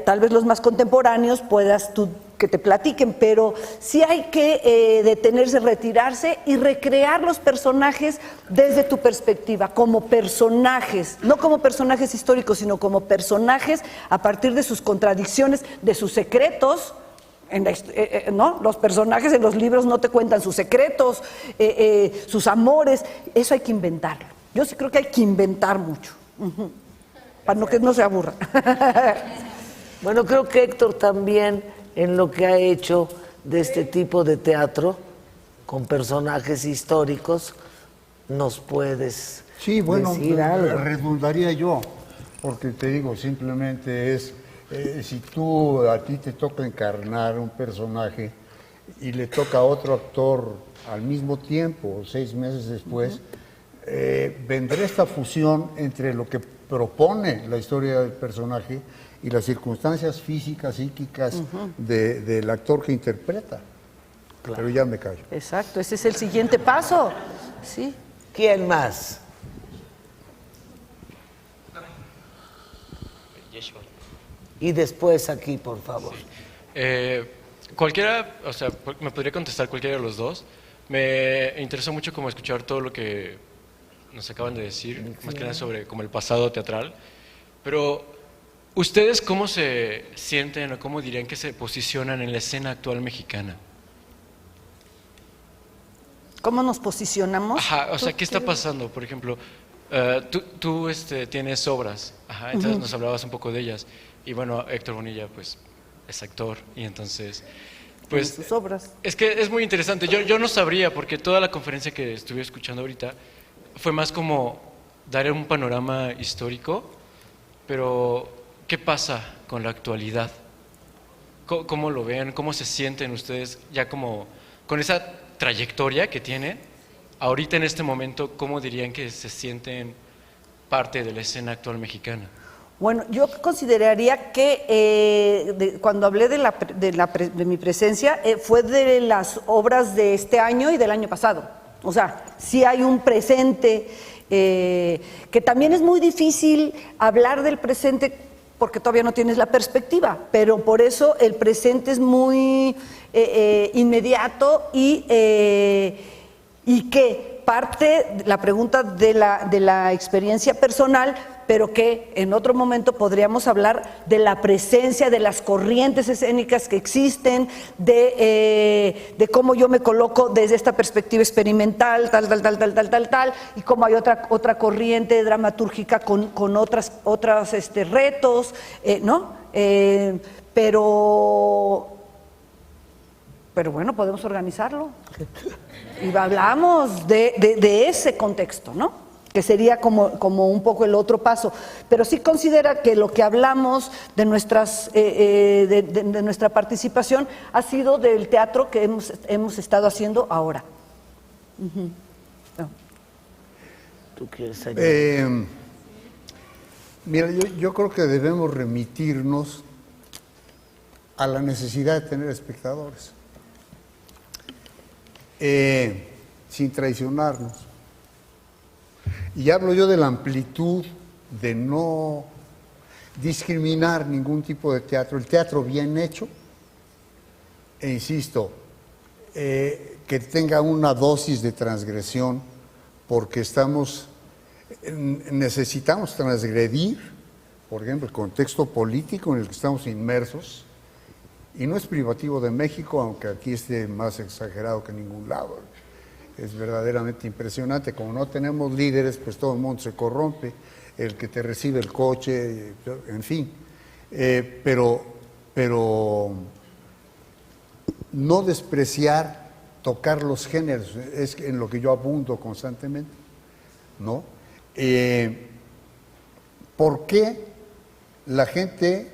Tal vez los más contemporáneos puedas tú que te platiquen, pero sí hay que detenerse, retirarse y recrear los personajes desde tu perspectiva, como personajes, no como personajes históricos, sino como personajes a partir de sus contradicciones, de sus secretos. ¿No? Los personajes en los libros no te cuentan sus secretos, sus amores. Eso hay que inventarlo. Yo sí creo que hay que inventar mucho. para no que no se aburra. Bueno, creo que Héctor también, en lo que ha hecho de este tipo de teatro, con personajes históricos, nos puedes decir algo. Redundaría yo, porque te digo, simplemente es, si a ti te toca encarnar un personaje y le toca a otro actor al mismo tiempo, 6 meses después, vendrá esta fusión entre lo que propone la historia del personaje y las circunstancias físicas, psíquicas del actor que interpreta. Claro. Pero ya me callo. Exacto, ese es el siguiente paso. Sí. ¿Quién más? Y después aquí, por favor. Cualquiera, o sea, me podría contestar cualquiera de los dos. Me interesó mucho como escuchar todo lo que nos acaban de decir, más que nada sobre como el pasado teatral. Pero, ¿ustedes cómo se sienten o cómo dirían que se posicionan en la escena actual mexicana? ¿Cómo nos posicionamos? Ajá, o sea, ¿qué está pasando? Por ejemplo, tú tienes obras, entonces nos hablabas un poco de ellas. Y bueno, Héctor Bonilla, pues, es actor, y entonces, pues, sus obras. Es que es muy interesante. Yo no sabría, porque toda la conferencia que estuve escuchando ahorita fue más como dar un panorama histórico, pero ¿qué pasa con la actualidad? ¿Cómo lo ven? ¿Cómo se sienten ustedes ya como con esa trayectoria que tienen? Ahorita en este momento, ¿cómo dirían que se sienten parte de la escena actual mexicana? Bueno, yo consideraría que cuando hablé de mi presencia fue de las obras de este año y del año pasado. O sea, sí hay un presente, que también es muy difícil hablar del presente porque todavía no tienes la perspectiva, pero por eso el presente es muy inmediato y que parte la pregunta de la experiencia personal, pero que en otro momento podríamos hablar de la presencia de las corrientes escénicas que existen, de cómo yo me coloco desde esta perspectiva experimental, tal, y cómo hay otra corriente dramatúrgica con otros retos, ¿no? Pero bueno, podemos organizarlo. Y hablamos de ese contexto, ¿no? Que sería como un poco el otro paso. Pero sí considera que lo que hablamos de nuestra participación ha sido del teatro que hemos estado haciendo ahora. No. ¿Tú quieres añadir? Mira, yo creo que debemos remitirnos a la necesidad de tener espectadores. Sin traicionarnos. Y hablo yo de la amplitud de no discriminar ningún tipo de teatro. El teatro bien hecho, e insisto, que tenga una dosis de transgresión, porque necesitamos transgredir, por ejemplo, el contexto político en el que estamos inmersos, y no es privativo de México, aunque aquí esté más exagerado que en ningún lado. Es verdaderamente impresionante. Como no tenemos líderes, pues todo el mundo se corrompe, el que te recibe el coche, en fin. Pero no despreciar, tocar los géneros, es en lo que yo abundo constantemente, ¿no? ¿Por qué la gente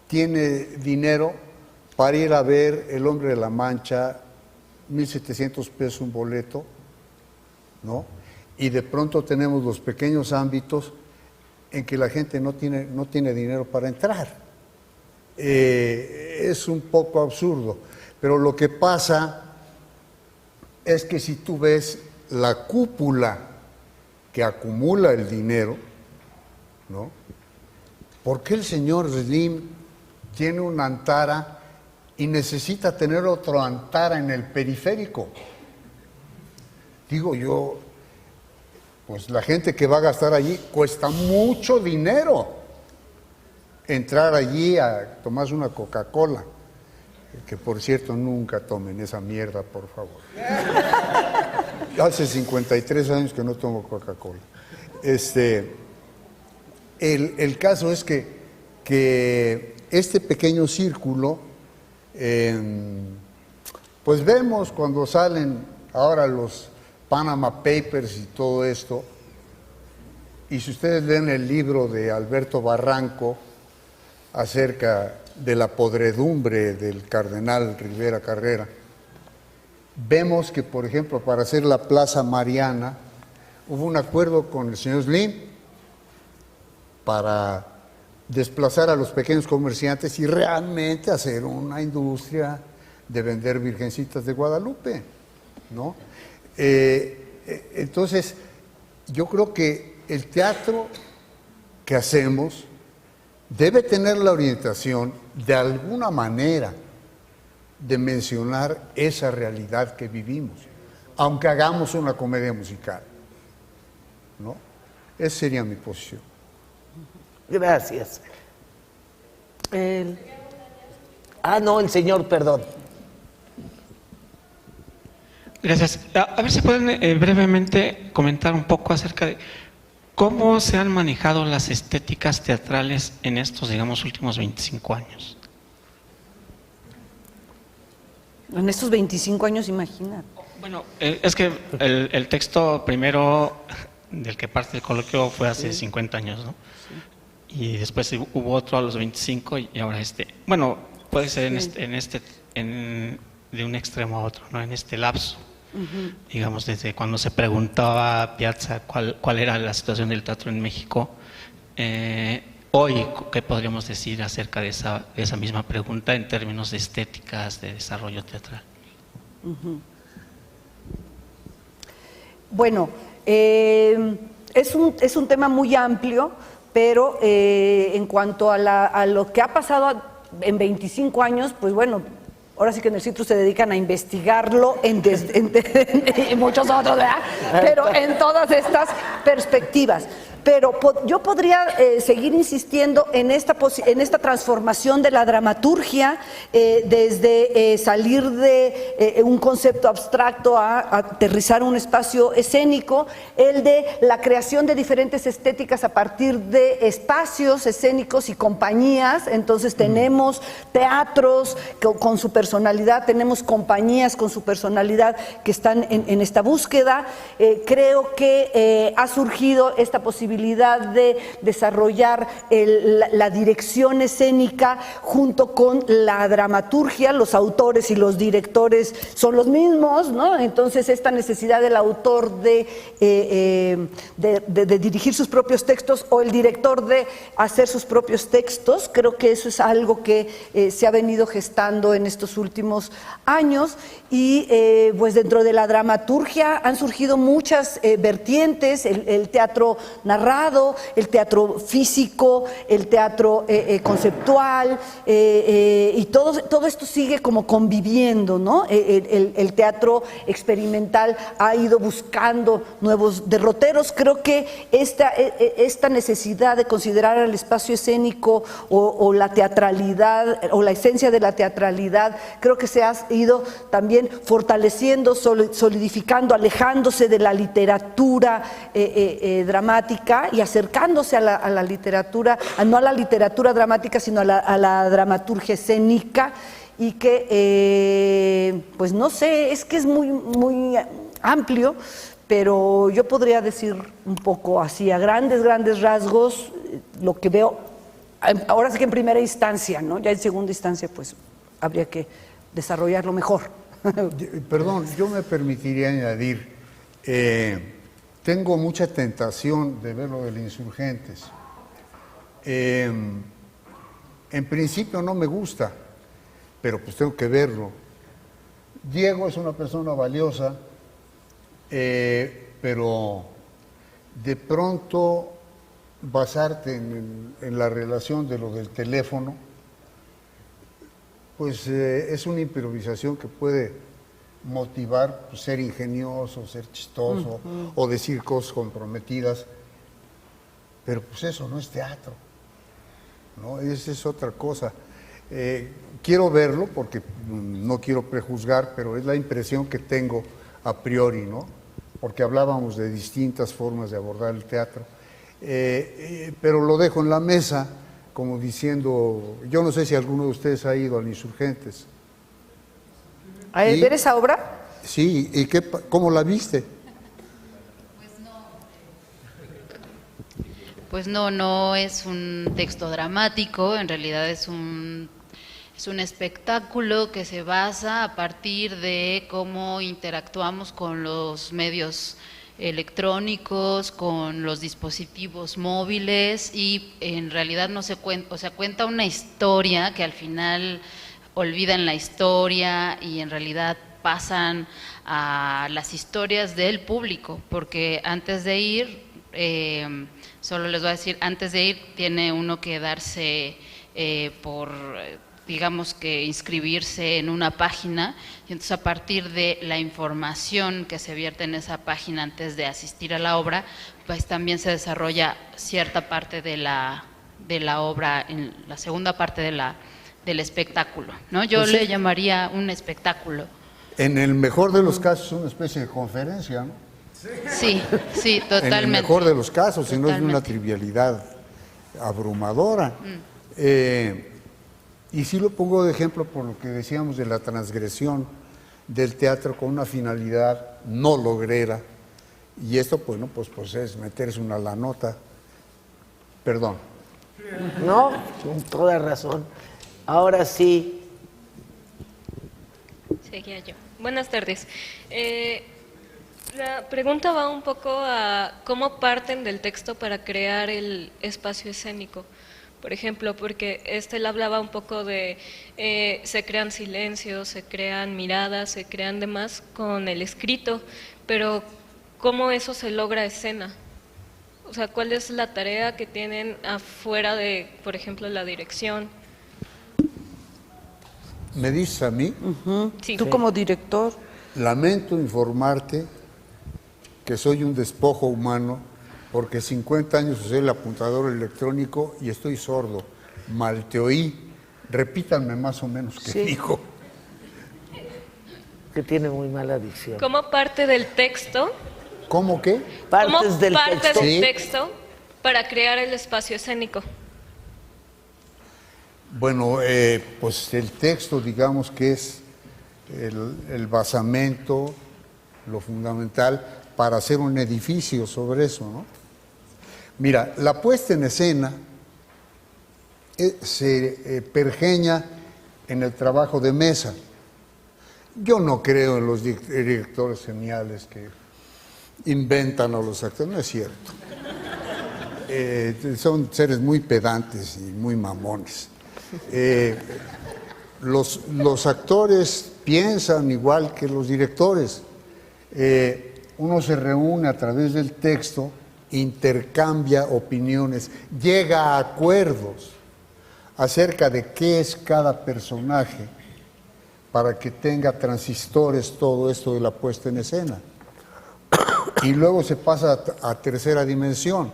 tiene dinero para ir a ver El Hombre de la Mancha, 1,700 pesos un boleto, ¿no? Y de pronto tenemos los pequeños ámbitos en que la gente no tiene dinero para entrar? Es un poco absurdo, pero lo que pasa es que si tú ves la cúpula que acumula el dinero, ¿no? ¿Por qué el señor Slim tiene una antara y necesita tener otro antara en el periférico? Digo yo, pues la gente que va a gastar allí cuesta mucho dinero entrar allí a tomarse una Coca-Cola, que por cierto nunca tomen esa mierda, por favor. Hace 53 años que no tomo Coca-Cola. el caso es que este pequeño círculo, pues vemos cuando salen ahora los Panama Papers y todo esto, y si ustedes leen el libro de Alberto Barranco acerca de la podredumbre del cardenal Rivera Carrera, vemos que, por ejemplo, para hacer la Plaza Mariana, hubo un acuerdo con el señor Slim para desplazar a los pequeños comerciantes y realmente hacer una industria de vender virgencitas de Guadalupe, ¿no? Entonces, yo creo que el teatro que hacemos debe tener la orientación, de alguna manera, de mencionar esa realidad que vivimos, aunque hagamos una comedia musical, ¿no? Esa sería mi posición. Gracias. No, el señor, perdón. Gracias. A ver si pueden brevemente comentar un poco acerca de cómo se han manejado las estéticas teatrales en estos, digamos, últimos 25 años. En estos 25 años, imagínate. Bueno, es que el texto primero del que parte el coloquio fue hace 50 años, ¿no? Y después hubo otro a los 25 y ahora este. Bueno, puede ser de un extremo a otro, ¿no? En este lapso. Digamos, desde cuando se preguntaba a Piazza cuál era la situación del teatro en México, hoy, ¿qué podríamos decir acerca de esa misma pregunta en términos de estéticas, de desarrollo teatral? Bueno, es un tema muy amplio, pero en cuanto a lo que ha pasado en 25 años, pues bueno, ahora sí que en el CITRU se dedican a investigarlo y muchos otros, ¿verdad? Pero en todas estas perspectivas. Pero yo podría seguir insistiendo en esta transformación de la dramaturgia, desde salir de un concepto abstracto a aterrizar un espacio escénico, el de la creación de diferentes estéticas a partir de espacios escénicos y compañías. Entonces tenemos teatros con su personalidad, tenemos compañías con su personalidad que están en esta búsqueda. Creo que ha surgido esta posibilidad de desarrollar la dirección escénica junto con la dramaturgia. Los autores y los directores son los mismos, ¿no? Entonces esta necesidad del autor de dirigir sus propios textos o el director de hacer sus propios textos, creo que eso es algo que se ha venido gestando en estos últimos años. Y pues dentro de la dramaturgia han surgido muchas vertientes, el teatro narrado, el teatro físico, el teatro conceptual, y todo esto sigue como conviviendo, ¿no? El teatro experimental ha ido buscando nuevos derroteros. Creo que esta necesidad de considerar el espacio escénico o la teatralidad o la esencia de la teatralidad, creo que se ha ido también fortaleciendo, solidificando, alejándose de la literatura dramática y acercándose a la literatura, no a la literatura dramática, sino a la dramaturgia escénica, y que, pues no sé, es que es muy amplio, pero yo podría decir un poco así, a grandes rasgos, lo que veo, ahora sí que en primera instancia, ¿no? Ya en segunda instancia, pues habría que desarrollarlo mejor. Perdón, yo me permitiría añadir, tengo mucha tentación de ver lo de los Insurgentes. En principio no me gusta, pero pues tengo que verlo. Diego es una persona valiosa, pero de pronto basarte en la relación de lo del teléfono, pues es una improvisación que puede motivar, pues, ser ingenioso, ser chistoso, o decir cosas comprometidas, pero pues eso no es teatro, ¿no? Esa es otra cosa. Quiero verlo porque no quiero prejuzgar, pero es la impresión que tengo a priori, ¿no? Porque hablábamos de distintas formas de abordar el teatro. pero lo dejo en la mesa como diciendo, yo no sé si alguno de ustedes ha ido al Insurgentes. ¿A ver esa obra? Sí, ¿y cómo la viste? Pues no es un texto dramático, en realidad es un espectáculo que se basa a partir de cómo interactuamos con los medios electrónicos, con los dispositivos móviles, y en realidad no se cuenta, o sea, cuenta una historia que al final olvidan la historia y en realidad pasan a las historias del público, porque antes de ir, solo les voy a decir, antes de ir tiene uno que darse digamos que inscribirse en una página, y entonces a partir de la información que se vierte en esa página antes de asistir a la obra, pues también se desarrolla cierta parte de la obra, en la segunda parte del espectáculo, ¿no? Yo Pues le sí. llamaría un espectáculo. En el mejor de los casos, una especie de conferencia, ¿no? Sí, sí, totalmente. En el mejor de los casos, si no es de una Totalmente. trivialidad abrumadora. Mm. Y sí lo pongo de ejemplo por lo que decíamos de la transgresión del teatro con una finalidad no logrera. Y esto, bueno, pues es meterse una la nota. Perdón. No, con toda razón. Ahora sí. Seguía yo. Buenas tardes. La pregunta va un poco a cómo parten del texto para crear el espacio escénico. Por ejemplo, porque él hablaba un poco de se crean silencios, se crean miradas, se crean demás con el escrito, pero ¿cómo eso se logra a escena? O sea, ¿cuál es la tarea que tienen afuera de, por ejemplo, la dirección? ¿Me dices a mí? Sí. Tú como director. Lamento informarte que soy un despojo humano porque 50 años usé el apuntador electrónico y estoy sordo. Mal te oí. Repítanme más o menos qué dijo. Que tiene muy mala dicción. ¿Cómo parte del texto? ¿Cómo qué? ¿Cómo Partes del parte texto. del Sí. texto para crear el espacio escénico? Bueno, pues el texto, digamos que es el basamento, lo fundamental para hacer un edificio sobre eso, ¿no? Mira, la puesta en escena se pergeña en el trabajo de mesa. Yo no creo en los directores geniales que inventan a los actores, no es cierto. Son seres muy pedantes y muy mamones. Los actores piensan igual que los directores. Uno se reúne a través del texto, intercambia opiniones, llega a acuerdos acerca de qué es cada personaje para que tenga transistores todo esto de la puesta en escena. Y luego se pasa a tercera dimensión.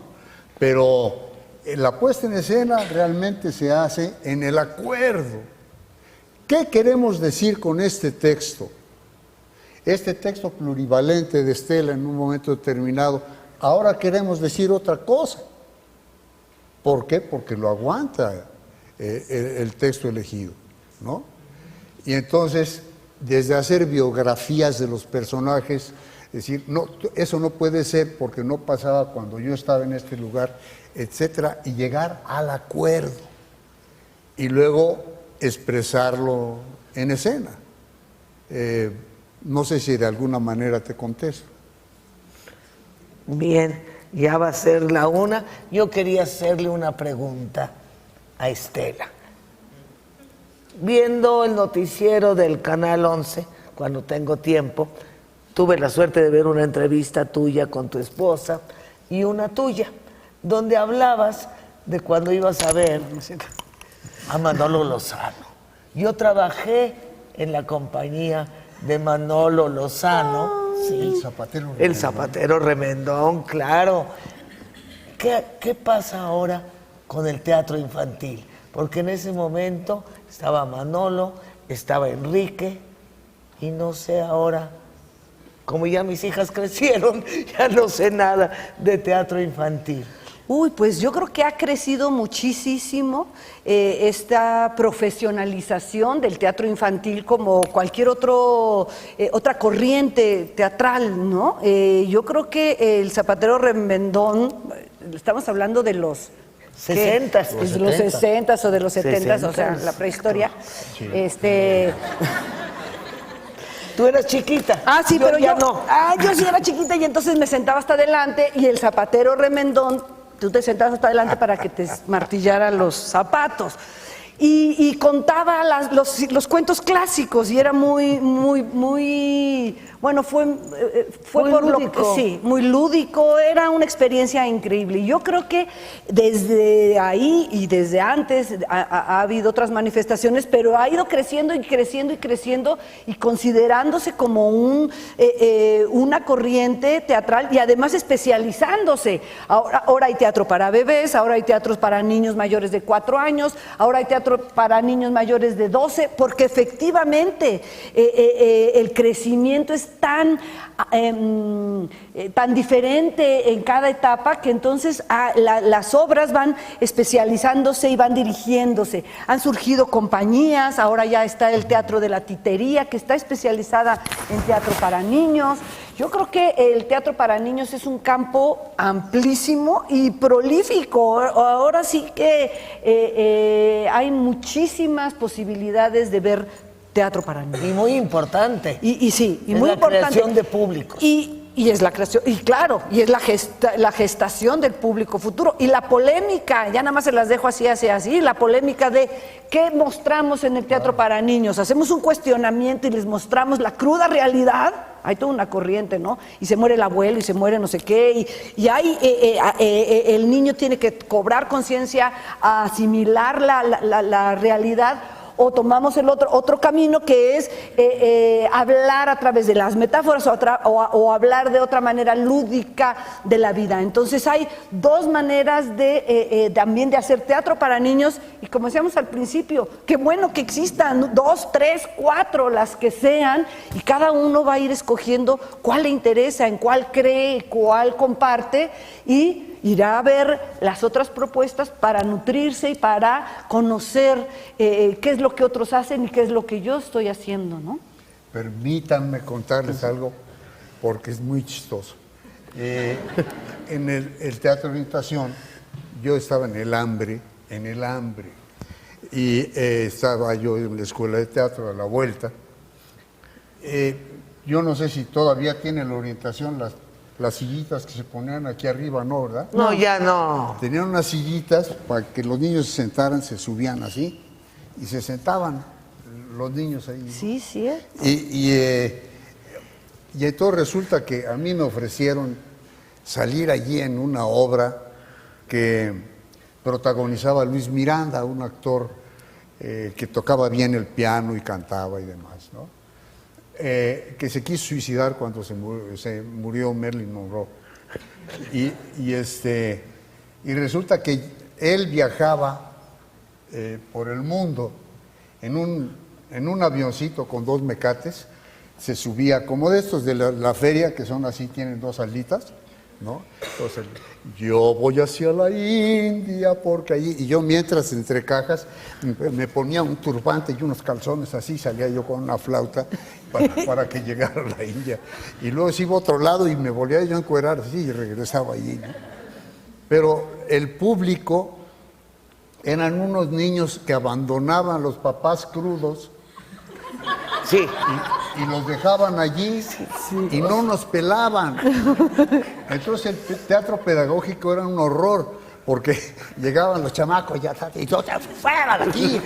Pero la puesta en escena realmente se hace en el acuerdo. ¿Qué queremos decir con este texto? Este texto plurivalente de Estela en un momento determinado, ahora queremos decir otra cosa. ¿Por qué? Porque lo aguanta el texto elegido, ¿no? Y entonces, desde hacer biografías de los personajes, decir, no, eso no puede ser porque no pasaba cuando yo estaba en este lugar, etcétera, y llegar al acuerdo y luego expresarlo en escena. No sé si de alguna manera te contesto. Bien, ya va a ser la una. Yo quería hacerle una pregunta a Estela. Viendo el noticiero del Canal 11, cuando tengo tiempo, tuve la suerte de ver una entrevista tuya con tu esposa y una tuya, donde hablabas de cuando ibas a ver a Manolo Lozano. Yo trabajé en la compañía de Manolo Lozano. Sí, el zapatero Remendón, claro. ¿Qué pasa ahora con el teatro infantil? Porque en ese momento estaba Manolo, estaba Enrique, y no sé ahora, como ya mis hijas crecieron, ya no sé nada de teatro infantil. Uy, pues yo creo que ha crecido muchísimo esta profesionalización del teatro infantil como cualquier otra corriente teatral, ¿no? Yo creo que el Zapatero Remendón, estamos hablando de los 60, de los 60 o de los 70, o sea, la prehistoria. Sí. Tú eras chiquita. Ah, sí, pero ya yo no. Yo sí era chiquita y entonces me sentaba hasta adelante y el Zapatero Remendón, tú te sentabas hasta adelante para que te martillara los zapatos. Y contaba los cuentos clásicos y era muy, bueno, fue muy por lúdico. Sí, muy lúdico, era una experiencia increíble. Y yo creo que desde ahí y desde antes ha habido otras manifestaciones, pero ha ido creciendo y creciendo y creciendo y considerándose como una corriente teatral y además especializándose. Ahora hay teatro para bebés, ahora hay teatros para niños mayores de 4 años, ahora hay teatro para niños mayores de 12, porque efectivamente el crecimiento es tan diferente en cada etapa que entonces las obras van especializándose y van dirigiéndose. Han surgido compañías, ahora ya está el Teatro de la Titería, que está especializada en teatro para niños. Yo creo que el teatro para niños es un campo amplísimo y prolífico. Ahora sí que hay muchísimas posibilidades de ver teatro para niños. Y muy importante. Y sí, y es muy la importante. creación de públicos. Y es la creación, y claro, y es la gestación del público futuro. Y la polémica, ya nada más se las dejo así, la polémica de qué mostramos en el teatro para niños. Hacemos un cuestionamiento y les mostramos la cruda realidad. Hay toda una corriente, ¿no? Y se muere el abuelo y se muere no sé qué. Y hay, el niño tiene que cobrar conciencia, asimilar la realidad. O tomamos el otro camino que es hablar a través de las metáforas o hablar de otra manera lúdica de la vida. Entonces hay dos maneras también de hacer teatro para niños y como decíamos al principio, qué bueno que existan 2, 3, 4, las que sean y cada uno va a ir escogiendo cuál le interesa, en cuál cree, cuál comparte y irá a ver las otras propuestas para nutrirse y para conocer qué es lo que otros hacen y qué es lo que yo estoy haciendo, ¿no? Permítanme contarles algo, porque es muy chistoso. En el Teatro Orientación, yo estaba en el hambre, y estaba yo en la Escuela de Teatro a la vuelta. Yo no sé si todavía tiene la Orientación las sillitas que se ponían aquí arriba, ¿no, verdad? No, ya no. Tenían unas sillitas para que los niños se sentaran, se subían así y se sentaban los niños ahí, ¿no? Sí, sí. Y entonces resulta que a mí me ofrecieron salir allí en una obra que protagonizaba Luis Miranda, un actor que tocaba bien el piano y cantaba y demás, ¿no? Que se quiso suicidar cuando se murió Marilyn Monroe. Y resulta que él viajaba por el mundo en un avioncito con 2 mecates, se subía como de estos de la feria, que son así, tienen 2 alitas, ¿no? Entonces, yo voy hacia la India porque allí, y yo mientras entre cajas me ponía un turbante y unos calzones así, salía yo con una flauta para que llegara a la India. Y luego se iba a otro lado y me volvía yo a encuerar así y regresaba allí, ¿no? Pero el público eran unos niños que abandonaban a los papás crudos. Sí. Y los dejaban allí y no nos pelaban. Entonces el teatro pedagógico era un horror, porque llegaban los chamacos y yo, fuera de aquí,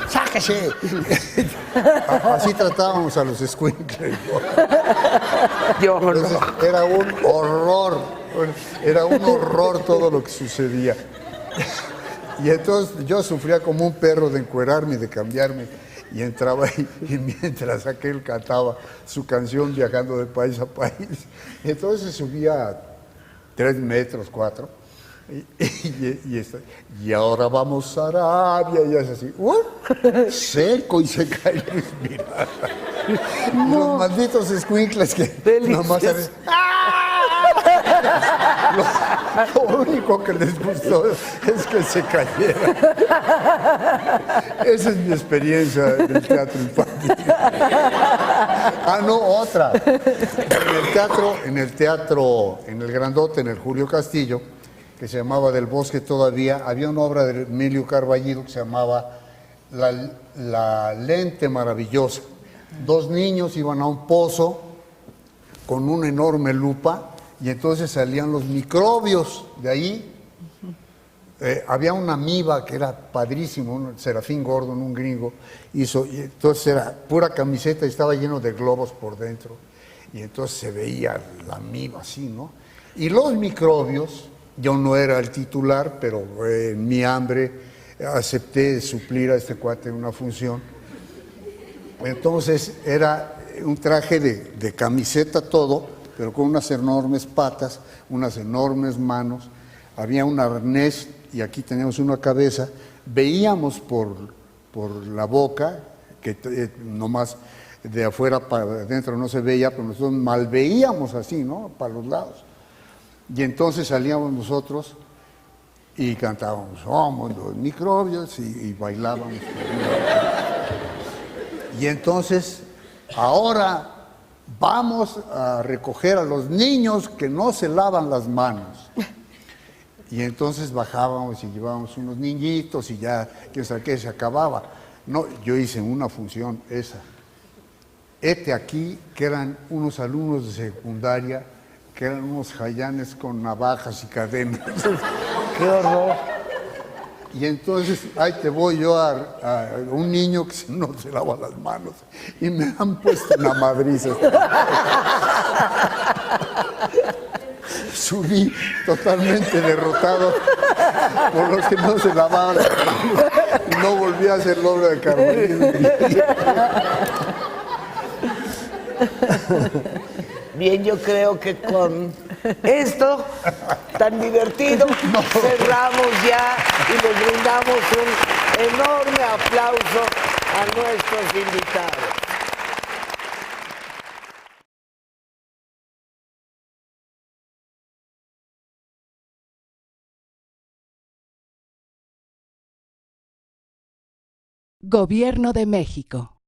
sáquese. Así tratábamos a los escuincles. Entonces, era un horror todo lo que sucedía. Y entonces yo sufría como un perro de encuerarme y de cambiarme. Y entraba ahí, y mientras aquel cantaba su canción viajando de país a país, entonces subía a 3 metros, 4, y ahora vamos a Arabia, y es así, seco, y se cae Luis Miranda. No. Los malditos escuincles que nomás Lo único que les gustó es que se cayera. Esa es mi experiencia del teatro infantil. No, otra. En el grandote, en el Julio Castillo, que se llamaba Del Bosque todavía, había una obra de Emilio Carballido que se llamaba La Lente Maravillosa. 2 niños iban a un pozo con una enorme lupa y entonces salían los microbios de ahí. Había una amiba que era padrísimo, un Serafín Gordon, un gringo, y entonces era pura camiseta y estaba lleno de globos por dentro. Y entonces se veía la amiba así, ¿no? Y los microbios, yo no era el titular, pero en mi hambre acepté suplir a este cuate en una función. Entonces era un traje de camiseta todo, pero con unas enormes patas, unas enormes manos, había un arnés y aquí teníamos una cabeza, veíamos por la boca, que nomás de afuera para adentro no se veía, pero nosotros mal veíamos así, ¿no? Para los lados. Y entonces salíamos nosotros y cantábamos, somos los microbios, y bailábamos. Y entonces, ahora vamos a recoger a los niños que no se lavan las manos. Y entonces bajábamos y llevábamos unos niñitos y ya, quién sabe qué, se acababa. No, yo hice una función esa. Aquí, que eran unos alumnos de secundaria, que eran unos jayanes con navajas y cadenas. ¡Qué horror! Y entonces, ahí te voy yo a un niño que no se lava las manos y me han puesto una madriza. Subí totalmente derrotado por los que no se lavaban las manos y no volví a hacer la obra de Carballido. Bien, yo creo que con esto tan divertido cerramos ya y les brindamos un enorme aplauso a nuestros invitados. Gobierno de México.